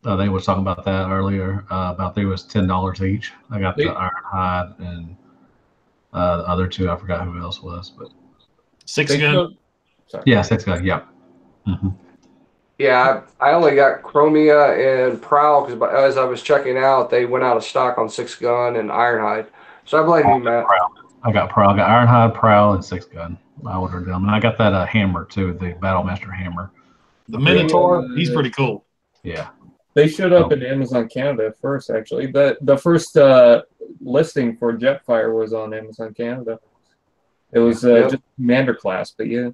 [SPEAKER 1] They were talking about that earlier. About they was $10 each. I got the Ironhide and the other 2. I forgot who else was, but
[SPEAKER 3] 6 gun.
[SPEAKER 1] Yeah, 6 gun. Yeah. Mm-hmm.
[SPEAKER 2] Yeah, I only got Chromia and Prowl because as I was checking out, they went out of stock on 6 gun and Ironhide. So I blame you, Matt.
[SPEAKER 1] I got Prowl. I got Ironhide, Prowl, and 6 gun. I ordered them, and I got that hammer too, the Battlemaster hammer.
[SPEAKER 3] The Minotaur, he's pretty cool.
[SPEAKER 1] Yeah.
[SPEAKER 4] They showed up in Amazon Canada first, actually. The first listing for Jetfire was on Amazon Canada. It was just Commander class, but yeah.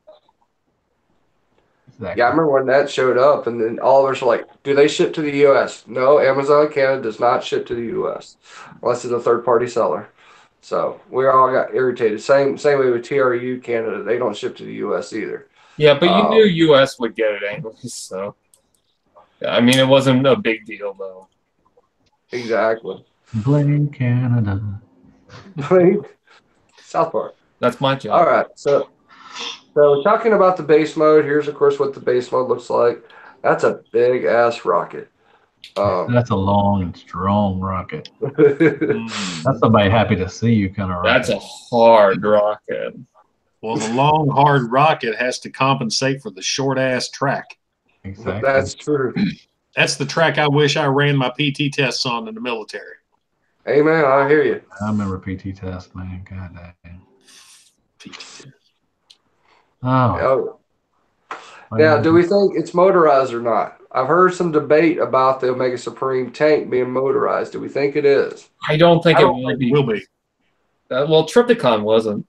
[SPEAKER 1] Exactly.
[SPEAKER 2] Yeah, I remember when that showed up, and then all of us were like, do they ship to the U.S.? No, Amazon Canada does not ship to the U.S. unless it's a third-party seller. So we all got irritated. Same way with TRU Canada. They don't ship to the U.S. either.
[SPEAKER 4] Yeah, but you knew U.S. would get it anyways, so. I mean, it wasn't a big deal, though.
[SPEAKER 2] Exactly.
[SPEAKER 1] Blame Canada.
[SPEAKER 2] Blame South Park.
[SPEAKER 4] That's my job.
[SPEAKER 2] All right, so talking about the base mode, here's, of course, what the base mode looks like. That's a big-ass rocket.
[SPEAKER 1] That's a long and strong rocket. That's somebody happy to see you kind of rocket.
[SPEAKER 4] That's a hard rocket.
[SPEAKER 3] Well, the long, hard rocket has to compensate for the short-ass track.
[SPEAKER 1] Exactly.
[SPEAKER 2] That's true.
[SPEAKER 3] That's the track I wish I ran my PT tests on in the military.
[SPEAKER 2] Hey, man, I hear you.
[SPEAKER 1] I remember PT test, man. God damn. Oh.
[SPEAKER 2] Now, do we think it's motorized or not? I've heard some debate about the Omega Supreme tank being motorized. Do we think it is?
[SPEAKER 4] I don't think it will be. Well, Triptychon wasn't.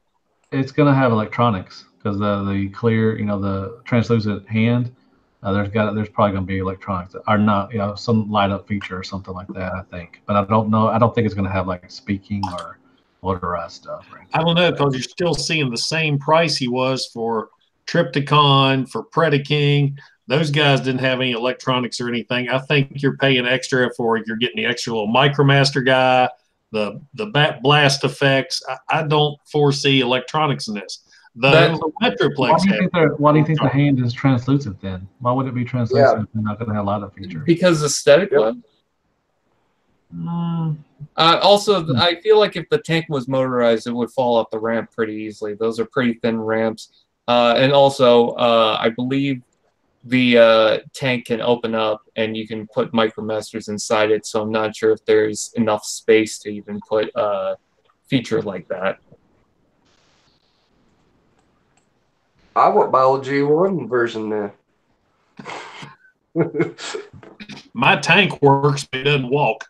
[SPEAKER 1] It's going to have electronics because the clear, the translucent hand, there's probably going to be electronics or not, some light up feature or something like that, I think. But I don't know. I don't think it's going to have like speaking or motorized stuff. Right?
[SPEAKER 3] I don't know because you're still seeing the same price he was for Triptychon, for Predaking. Those guys didn't have any electronics or anything. I think you're paying extra for you're getting the extra little Micromaster guy, blast effects. I don't foresee electronics in this.
[SPEAKER 1] So
[SPEAKER 3] Metroplex.
[SPEAKER 1] Why do you think the hand is translucent then? Why would it be translucent if they're not going to have a lot of features?
[SPEAKER 4] Because aesthetically. Also, I feel like if the tank was motorized, it would fall off the ramp pretty easily. Those are pretty thin ramps. And also, I believe the tank can open up and you can put MicroMasters inside it, so I'm not sure if there's enough space to even put a feature like that.
[SPEAKER 2] I want my old G1 version then.
[SPEAKER 3] My tank works, but it doesn't walk.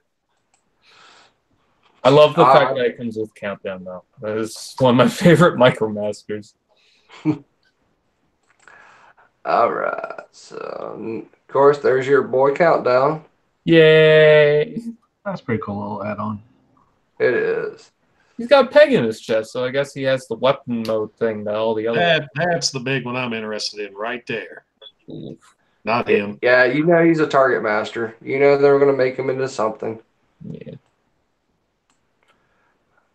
[SPEAKER 4] I love the fact that it comes with countdown, though. That is one of my favorite MicroMasters.
[SPEAKER 2] All right. So, of course, there's your boy countdown.
[SPEAKER 4] Yay!
[SPEAKER 1] That's a pretty cool little add-on.
[SPEAKER 2] It is.
[SPEAKER 4] He's got a peg in his chest, so I guess he has the weapon mode thing that all the other.
[SPEAKER 3] That's the big one I'm interested in right there. Not him.
[SPEAKER 2] Yeah, you know he's a target master. You know they're going to make him into something.
[SPEAKER 4] Yeah.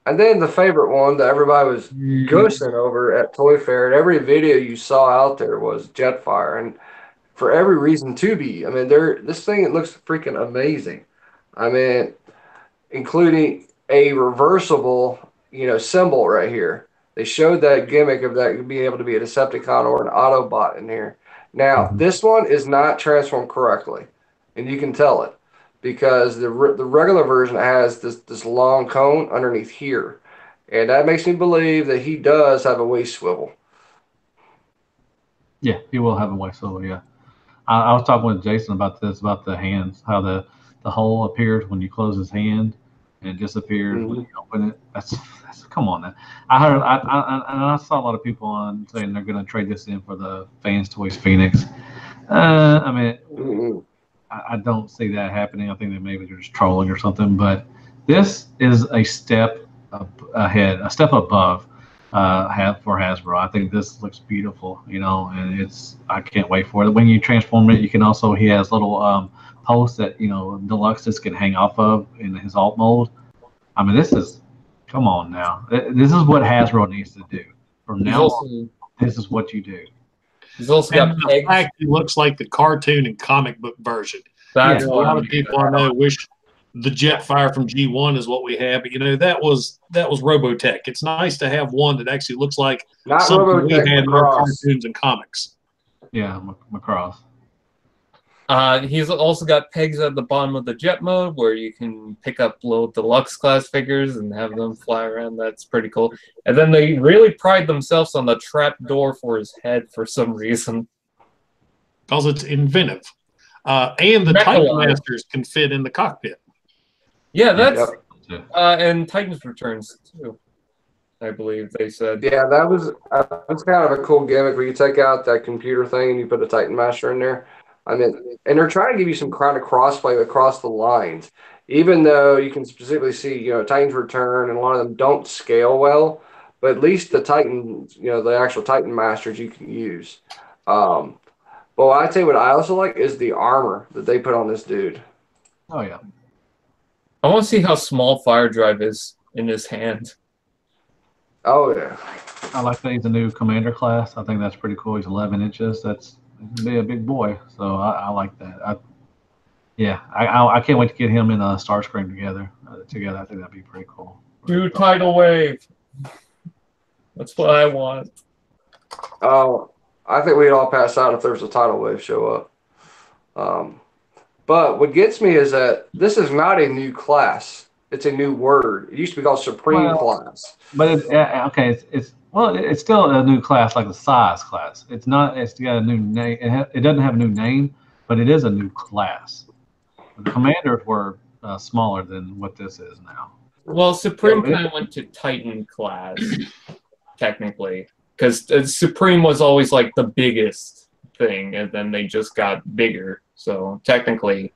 [SPEAKER 2] And then the favorite one that everybody was ghosting over at Toy Fair, and every video you saw out there was Jetfire, and for every reason to be. I mean, this thing, it looks freaking amazing. I mean, including a reversible, symbol right here. They showed that gimmick of that being able to be a Decepticon or an Autobot in here. Now, this one is not transformed correctly, and you can tell it. Because the regular version has this long cone underneath here. And that makes me believe that he does have a waist swivel.
[SPEAKER 1] Yeah, he will have a waist swivel, yeah. I was talking with Jason about this, about the hands, how the hole appears when you close his hand and it disappears when you open it. That's come on now. I saw a lot of people on saying they're going to trade this in for the Fans Toys Phoenix. I mean... I don't see that happening. I think that maybe they're just trolling or something. But this is a step ahead, a step above for Hasbro. I think this looks beautiful, and I can't wait for it. When you transform it, he has little posts that, Deluxes can hang off of in his alt mold. I mean, come on now. This is what Hasbro needs to do. From now on, this is what you do.
[SPEAKER 4] He's also got
[SPEAKER 3] the fact he looks like the cartoon and comic book version.
[SPEAKER 4] That's
[SPEAKER 3] a lot of people I know wish the Jetfire from G1 is what we have, but that was Robotech. It's nice to have one that actually looks like something Robotech, we had in our cartoons and comics.
[SPEAKER 1] Yeah, Macross.
[SPEAKER 4] He's also got pegs at the bottom of the jet mode where you can pick up little deluxe class figures and have them fly around. That's pretty cool. And then they really pride themselves on the trap door for his head for some reason.
[SPEAKER 3] Because it's inventive. And the Titan Masters can fit in the cockpit.
[SPEAKER 4] Yeah, that's... and Titan's Returns, too. I believe they said.
[SPEAKER 2] Yeah, that's kind of a cool gimmick where you take out that computer thing and you put a Titan Master in there. I mean, and they're trying to give you some kind of crossplay across the lines, even though you can specifically see, Titan's Return, and a lot of them don't scale well, but at least the Titan, the actual Titan Masters you can use. But I'd say what I also like is the armor that they put on this dude.
[SPEAKER 1] Oh, yeah.
[SPEAKER 4] I want to see how small Fire Drive is in his hand.
[SPEAKER 2] Oh, yeah.
[SPEAKER 1] I like that he's a new commander class. I think that's pretty cool. He's 11 inches. That's be a big boy, so I like that. I can't wait to get him and Starscream together. I think that'd be pretty cool.
[SPEAKER 4] Do Tidal Wave. That's what I want.
[SPEAKER 2] Oh, I think we'd all pass out if there was a Tidal Wave show up. But what gets me is that this is not a new class. It's a new word. It used to be called Supreme Class.
[SPEAKER 1] But it's still a new class, like the size class. It's not. It's got a new name. It doesn't have a new name, but it is a new class. The commanders were smaller than what this is now.
[SPEAKER 4] Well, Supreme kind of went to Titan class, technically, because Supreme was always like the biggest thing, and then they just got bigger. So technically,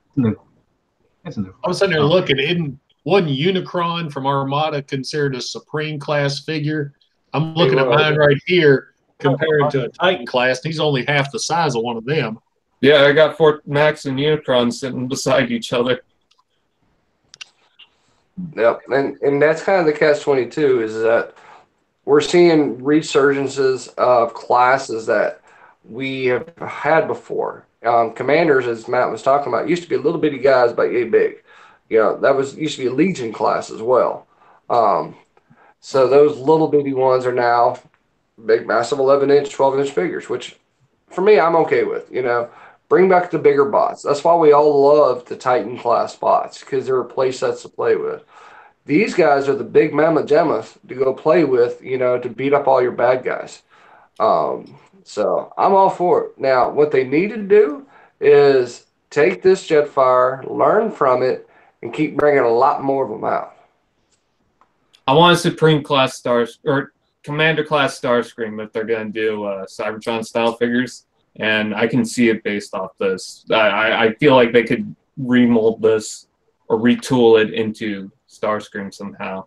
[SPEAKER 1] it's a new.
[SPEAKER 3] I was sitting there looking. Wasn't Unicron from Armada considered a Supreme class figure? I'm looking at mine right here, compared to a Titan class. He's only half the size of one of them.
[SPEAKER 4] Yeah, I got Fort Max and Unicron sitting beside each other.
[SPEAKER 2] Yep, and that's kind of the catch-22 is that we're seeing resurgences of classes that we have had before. Commanders, as Matt was talking about, used to be little bitty guys about yay big. You know, that was used to be a Legion class as well. Um, so those little bitty ones are now big, massive 11-inch, 12-inch figures, which for me, I'm okay with. You know, bring back the bigger bots. That's why we all love the Titan class bots because there are play sets to play with. These guys are the big mamma jammas to go play with, you know, to beat up all your bad guys. So I'm all for it. Now, what they need to do is take this Jetfire, learn from it, and keep bringing a lot more of them out.
[SPEAKER 4] I want a Supreme class stars or Commander class Starscream if they're gonna do Cybertron style figures, and I can see it based off this. I feel like they could remold this or retool it into Starscream somehow.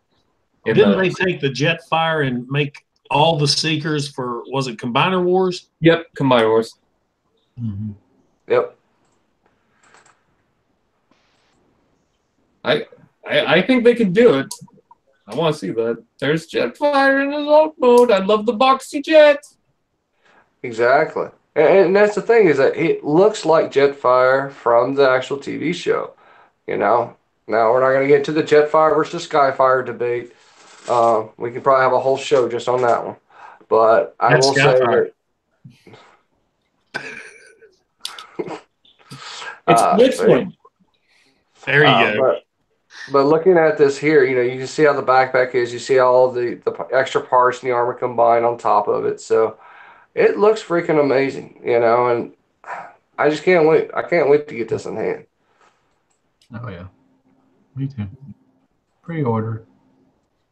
[SPEAKER 3] Didn't they take the Jetfire and make all the Seekers for, was it Combiner Wars?
[SPEAKER 4] Yep, Combiner Wars.
[SPEAKER 1] Mm-hmm.
[SPEAKER 2] Yep.
[SPEAKER 4] I think they could do it. I want to see that. There's Jetfire in his alt mode. I love the boxy jet.
[SPEAKER 2] Exactly. And that's the thing is that it looks like Jetfire from the actual TV show. You know, now we're not going to get to the Jetfire versus Skyfire debate. We can probably have a whole show just on that one. But I
[SPEAKER 3] That's
[SPEAKER 2] will say
[SPEAKER 3] Skyfire.
[SPEAKER 2] that
[SPEAKER 4] It's this one.
[SPEAKER 3] There you go.
[SPEAKER 2] But looking at this here, you know, you can see how the backpack is. You see all the extra parts and the armor combined on top of it. So it looks freaking amazing, you know, and I just can't wait. I can't wait to get this in hand.
[SPEAKER 1] Oh yeah, me too. Pre-order.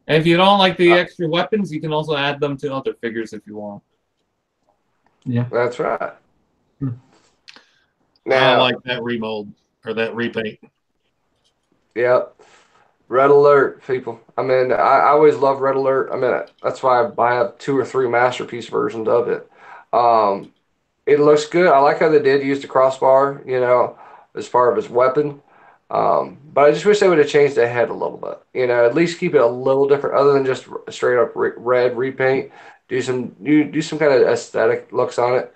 [SPEAKER 4] And if you don't like the extra weapons, you can also add them to other figures if you want.
[SPEAKER 1] Yeah,
[SPEAKER 2] That's right.
[SPEAKER 1] Hmm.
[SPEAKER 2] Now,
[SPEAKER 3] I like that remold or that repaint.
[SPEAKER 2] Yep. Red Alert, people. I mean, I always love Red Alert. I mean, that's why I have 2 or 3 masterpiece versions of it. It looks good. I like how they did use the crossbar, you know, as part of his weapon. But I just wish they would have changed the head a little bit. You know, at least keep it a little different, other than just straight up red repaint. Do some kind of aesthetic looks on it.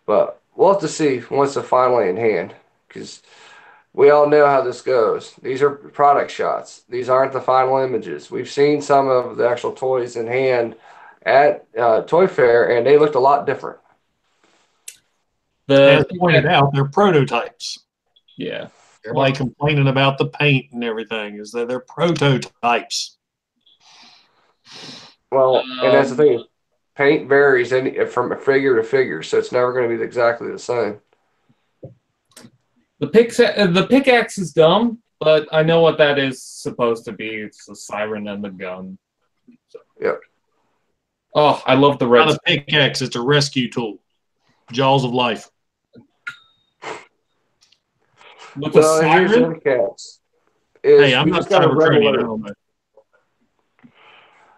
[SPEAKER 2] But we'll have to see once it's finally in hand, because we all know how this goes. These are product shots. These aren't the final images. We've seen some of the actual toys in hand at Toy Fair, and they looked a lot different.
[SPEAKER 3] As pointed out, they're prototypes.
[SPEAKER 4] Yeah.
[SPEAKER 3] Everybody complaining about the paint and everything is that they're prototypes.
[SPEAKER 2] Well, and that's the thing. Paint varies from figure to figure, so it's never going to be exactly the same.
[SPEAKER 4] The pickaxe is dumb, but I know what that is supposed to be. It's the siren and the gun. So.
[SPEAKER 2] Yep.
[SPEAKER 4] Oh, I love the red.
[SPEAKER 3] Not a pickaxe, it's a rescue tool. Jaws of life.
[SPEAKER 4] With the siren?
[SPEAKER 3] Hey, I'm not Cybertronian.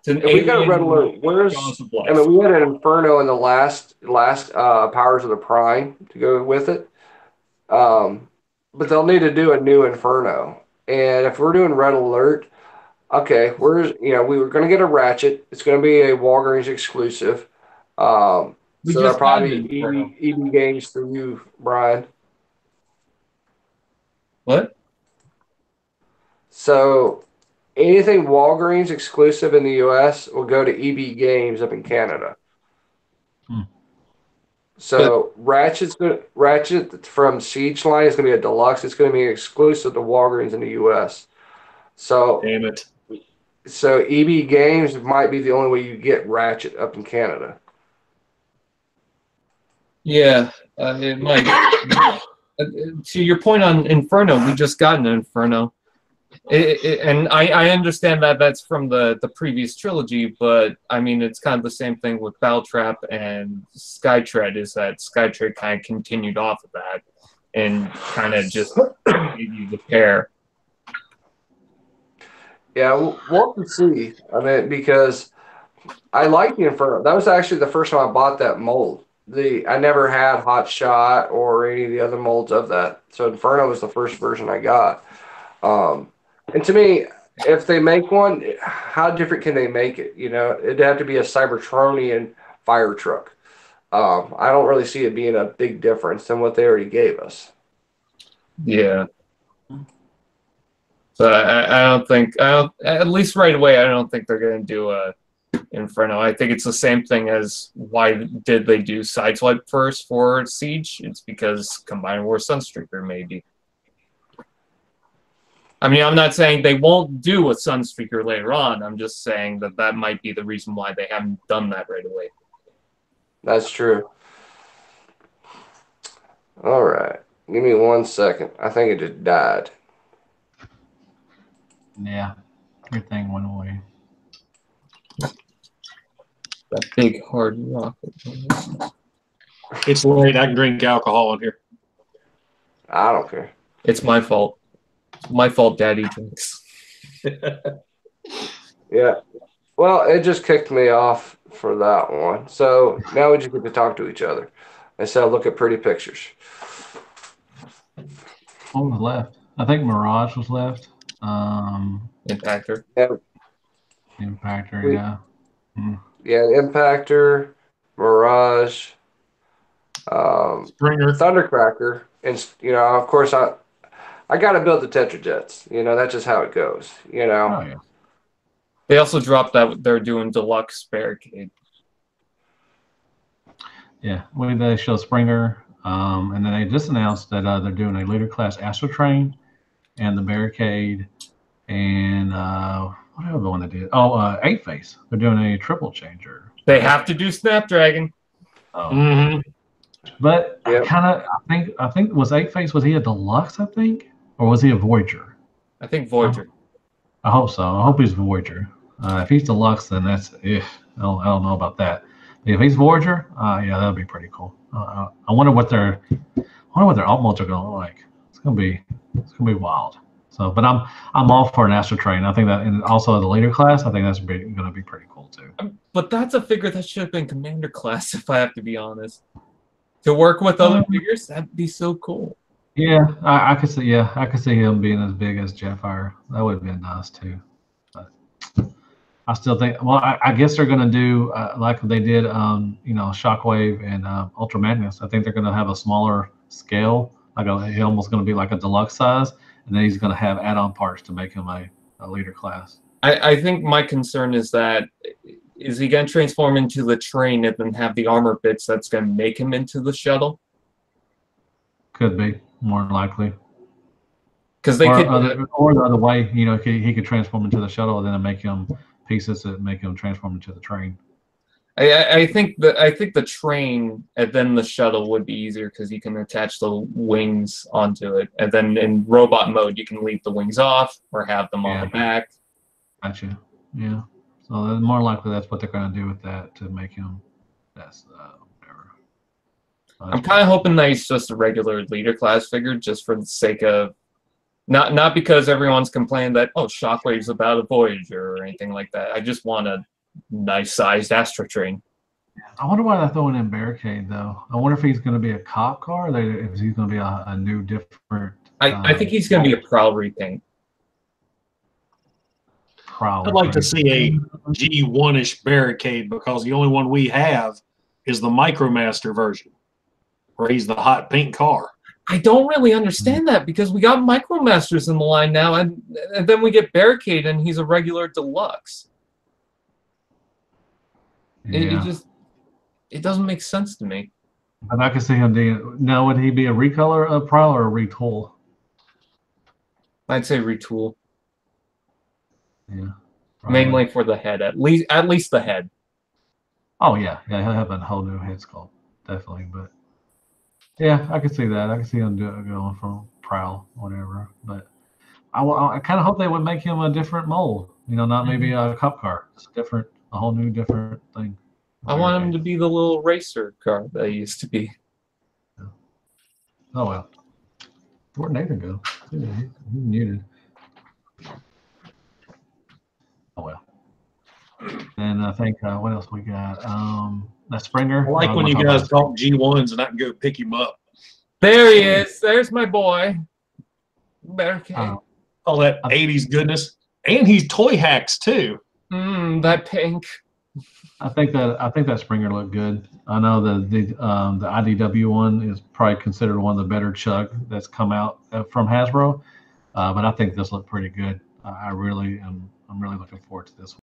[SPEAKER 2] We got a Red Alert. I mean, we had an Inferno in the last Powers of the Prime to go with it. But they'll need to do a new Inferno. And if we're doing Red Alert, okay, we were going to get a Ratchet. It's going to be a Walgreens exclusive. So that'll probably be EB Games for you, Brian.
[SPEAKER 4] What?
[SPEAKER 2] So anything Walgreens exclusive in the U.S. will go to EB Games up in Canada. So Ratchet from Siege Line is going to be a deluxe. It's going to be exclusive to Walgreens in the U.S. So
[SPEAKER 3] damn it.
[SPEAKER 2] So EB Games might be the only way you get Ratchet up in Canada.
[SPEAKER 4] Yeah, it might. To your point on Inferno, we just got an Inferno. And I understand that that's from the previous trilogy, but I mean, it's kind of the same thing with Battletrap and Skytread, is that Skytread kind of continued off of that and kind of just gave you the pair.
[SPEAKER 2] Yeah, we'll have to see. I mean, because I like the Inferno. That was actually the first time I bought that mold. I never had Hot Shot or any of the other molds of that. So Inferno was the first version I got. And to me, if they make one, how different can they make it? You know, it'd have to be a Cybertronian fire truck. I don't really see it being a big difference than what they already gave us.
[SPEAKER 4] Yeah. So I don't think, at least right away, I don't think they're going to do a Inferno. I think it's the same thing as why did they do Sideswipe first for Siege? It's because Combined War Sunstreaker, maybe. I mean, I'm not saying they won't do a Sunstreaker later on. I'm just saying that that might be the reason why they haven't done that right away.
[SPEAKER 2] That's true. All right. Give me 1 second. I think it just died.
[SPEAKER 1] Yeah, everything went away.
[SPEAKER 4] That big hard rocket.
[SPEAKER 3] It's late. I can drink alcohol in here.
[SPEAKER 2] I don't care.
[SPEAKER 4] It's my fault. It's my fault Daddy drinks.
[SPEAKER 2] Yeah. Well, it just kicked me off for that one. So now we just get to talk to each other instead of look at pretty pictures.
[SPEAKER 1] What was left? I think Mirage was left.
[SPEAKER 4] Impactor.
[SPEAKER 2] Yeah.
[SPEAKER 1] Impactor, yeah.
[SPEAKER 2] Yeah, Impactor, Mirage,
[SPEAKER 3] Springer.
[SPEAKER 2] Thundercracker, and you know, of course, I got to build the Tetrajets. You know, that's just how it goes. You know.
[SPEAKER 1] Oh yeah.
[SPEAKER 4] They also dropped that they're doing deluxe barricade.
[SPEAKER 1] Yeah, they show Springer, and then they just announced that they're doing a leader class Astro Train, and the barricade, and what other one they did? Oh, 8-Face. They're doing a triple changer.
[SPEAKER 4] They have to do Snapdragon.
[SPEAKER 1] Oh. But yep. I think was 8-Face, was he a deluxe? I think, or was he a Voyager?
[SPEAKER 4] I think Voyager.
[SPEAKER 1] I hope so. I hope he's Voyager. If he's deluxe, then that's I don't know about that. If he's Voyager, yeah, that'd be pretty cool. I wonder what their alt modes are going to look like. It's gonna be wild. So, but I'm all for an Astro Train. I think that, and also the later class, I think that's going to be pretty cool too.
[SPEAKER 4] But that's a figure that should have been Commander class, if I have to be honest. To work with other figures, that'd be so cool.
[SPEAKER 1] Yeah, I could see. Yeah, I could see him being as big as Jetfire. That would have been nice too. But I still think. Well, I guess they're going to do like they did, Shockwave and Ultra Magnus. I think they're going to have a smaller scale. He's almost going to be like a deluxe size, and then he's going to have add-on parts to make him a leader class.
[SPEAKER 4] I think my concern is that is he going to transform into the train and then have the armor bits that's going to make him into the shuttle?
[SPEAKER 1] Could be. More likely,
[SPEAKER 4] because they could,
[SPEAKER 1] or the other way, he could transform into the shuttle and then make him pieces that make him transform into the train.
[SPEAKER 4] I think the train and then the shuttle would be easier because you can attach the wings onto it, and then in robot mode you can leave the wings off or have them on the back.
[SPEAKER 1] Gotcha. Yeah. So more likely that's what they're going to do with that to make him. That's whatever.
[SPEAKER 4] I'm kind of hoping that he's just a regular leader class figure, just for the sake of not because everyone's complaining that Shockwave's about a Voyager or anything like that. I just want a nice sized Astro Train.
[SPEAKER 1] I wonder why they're throwing in Barricade though. I wonder if he's going to be a cop car, or if he's going to be a new different.
[SPEAKER 4] I think he's going to be a Prowl repaint.
[SPEAKER 1] Prowl.
[SPEAKER 3] I'd like to see a G1-ish Barricade because the only one we have is the Micromaster version, where he's the hot pink car.
[SPEAKER 4] I don't really understand that because we got Micromasters in the line now, and then we get Barricade, and he's a regular deluxe.
[SPEAKER 1] Yeah.
[SPEAKER 4] It doesn't make sense to me.
[SPEAKER 1] But I could see him doing. Now, would he be a recolor of Prowl or a retool?
[SPEAKER 4] I'd say retool.
[SPEAKER 1] Yeah.
[SPEAKER 4] Probably. Mainly for the head, at least the head.
[SPEAKER 1] Oh yeah, he'll have a whole new head sculpt, definitely. But yeah, I could see that. I could see him going from Prowl, whatever. But I kind of hope they would make him a different mold. Not maybe a cop car. It's a whole new different thing.
[SPEAKER 4] I want him to be the little racer car that he used to be.
[SPEAKER 1] Yeah. Oh well. Where'd Nathan go? He's muted. Oh well. And I think what else we got? That Springer.
[SPEAKER 3] I like when you guys talk G1s and I can go pick him up.
[SPEAKER 4] There he is. There's my boy. Barricade.
[SPEAKER 3] All that 80s goodness. And he's toy hacks too.
[SPEAKER 4] That pink.
[SPEAKER 1] I think that Springer looked good. I know the IDW one is probably considered one of the better Chug that's come out from Hasbro, but I think this looked pretty good. I'm really looking forward to this one.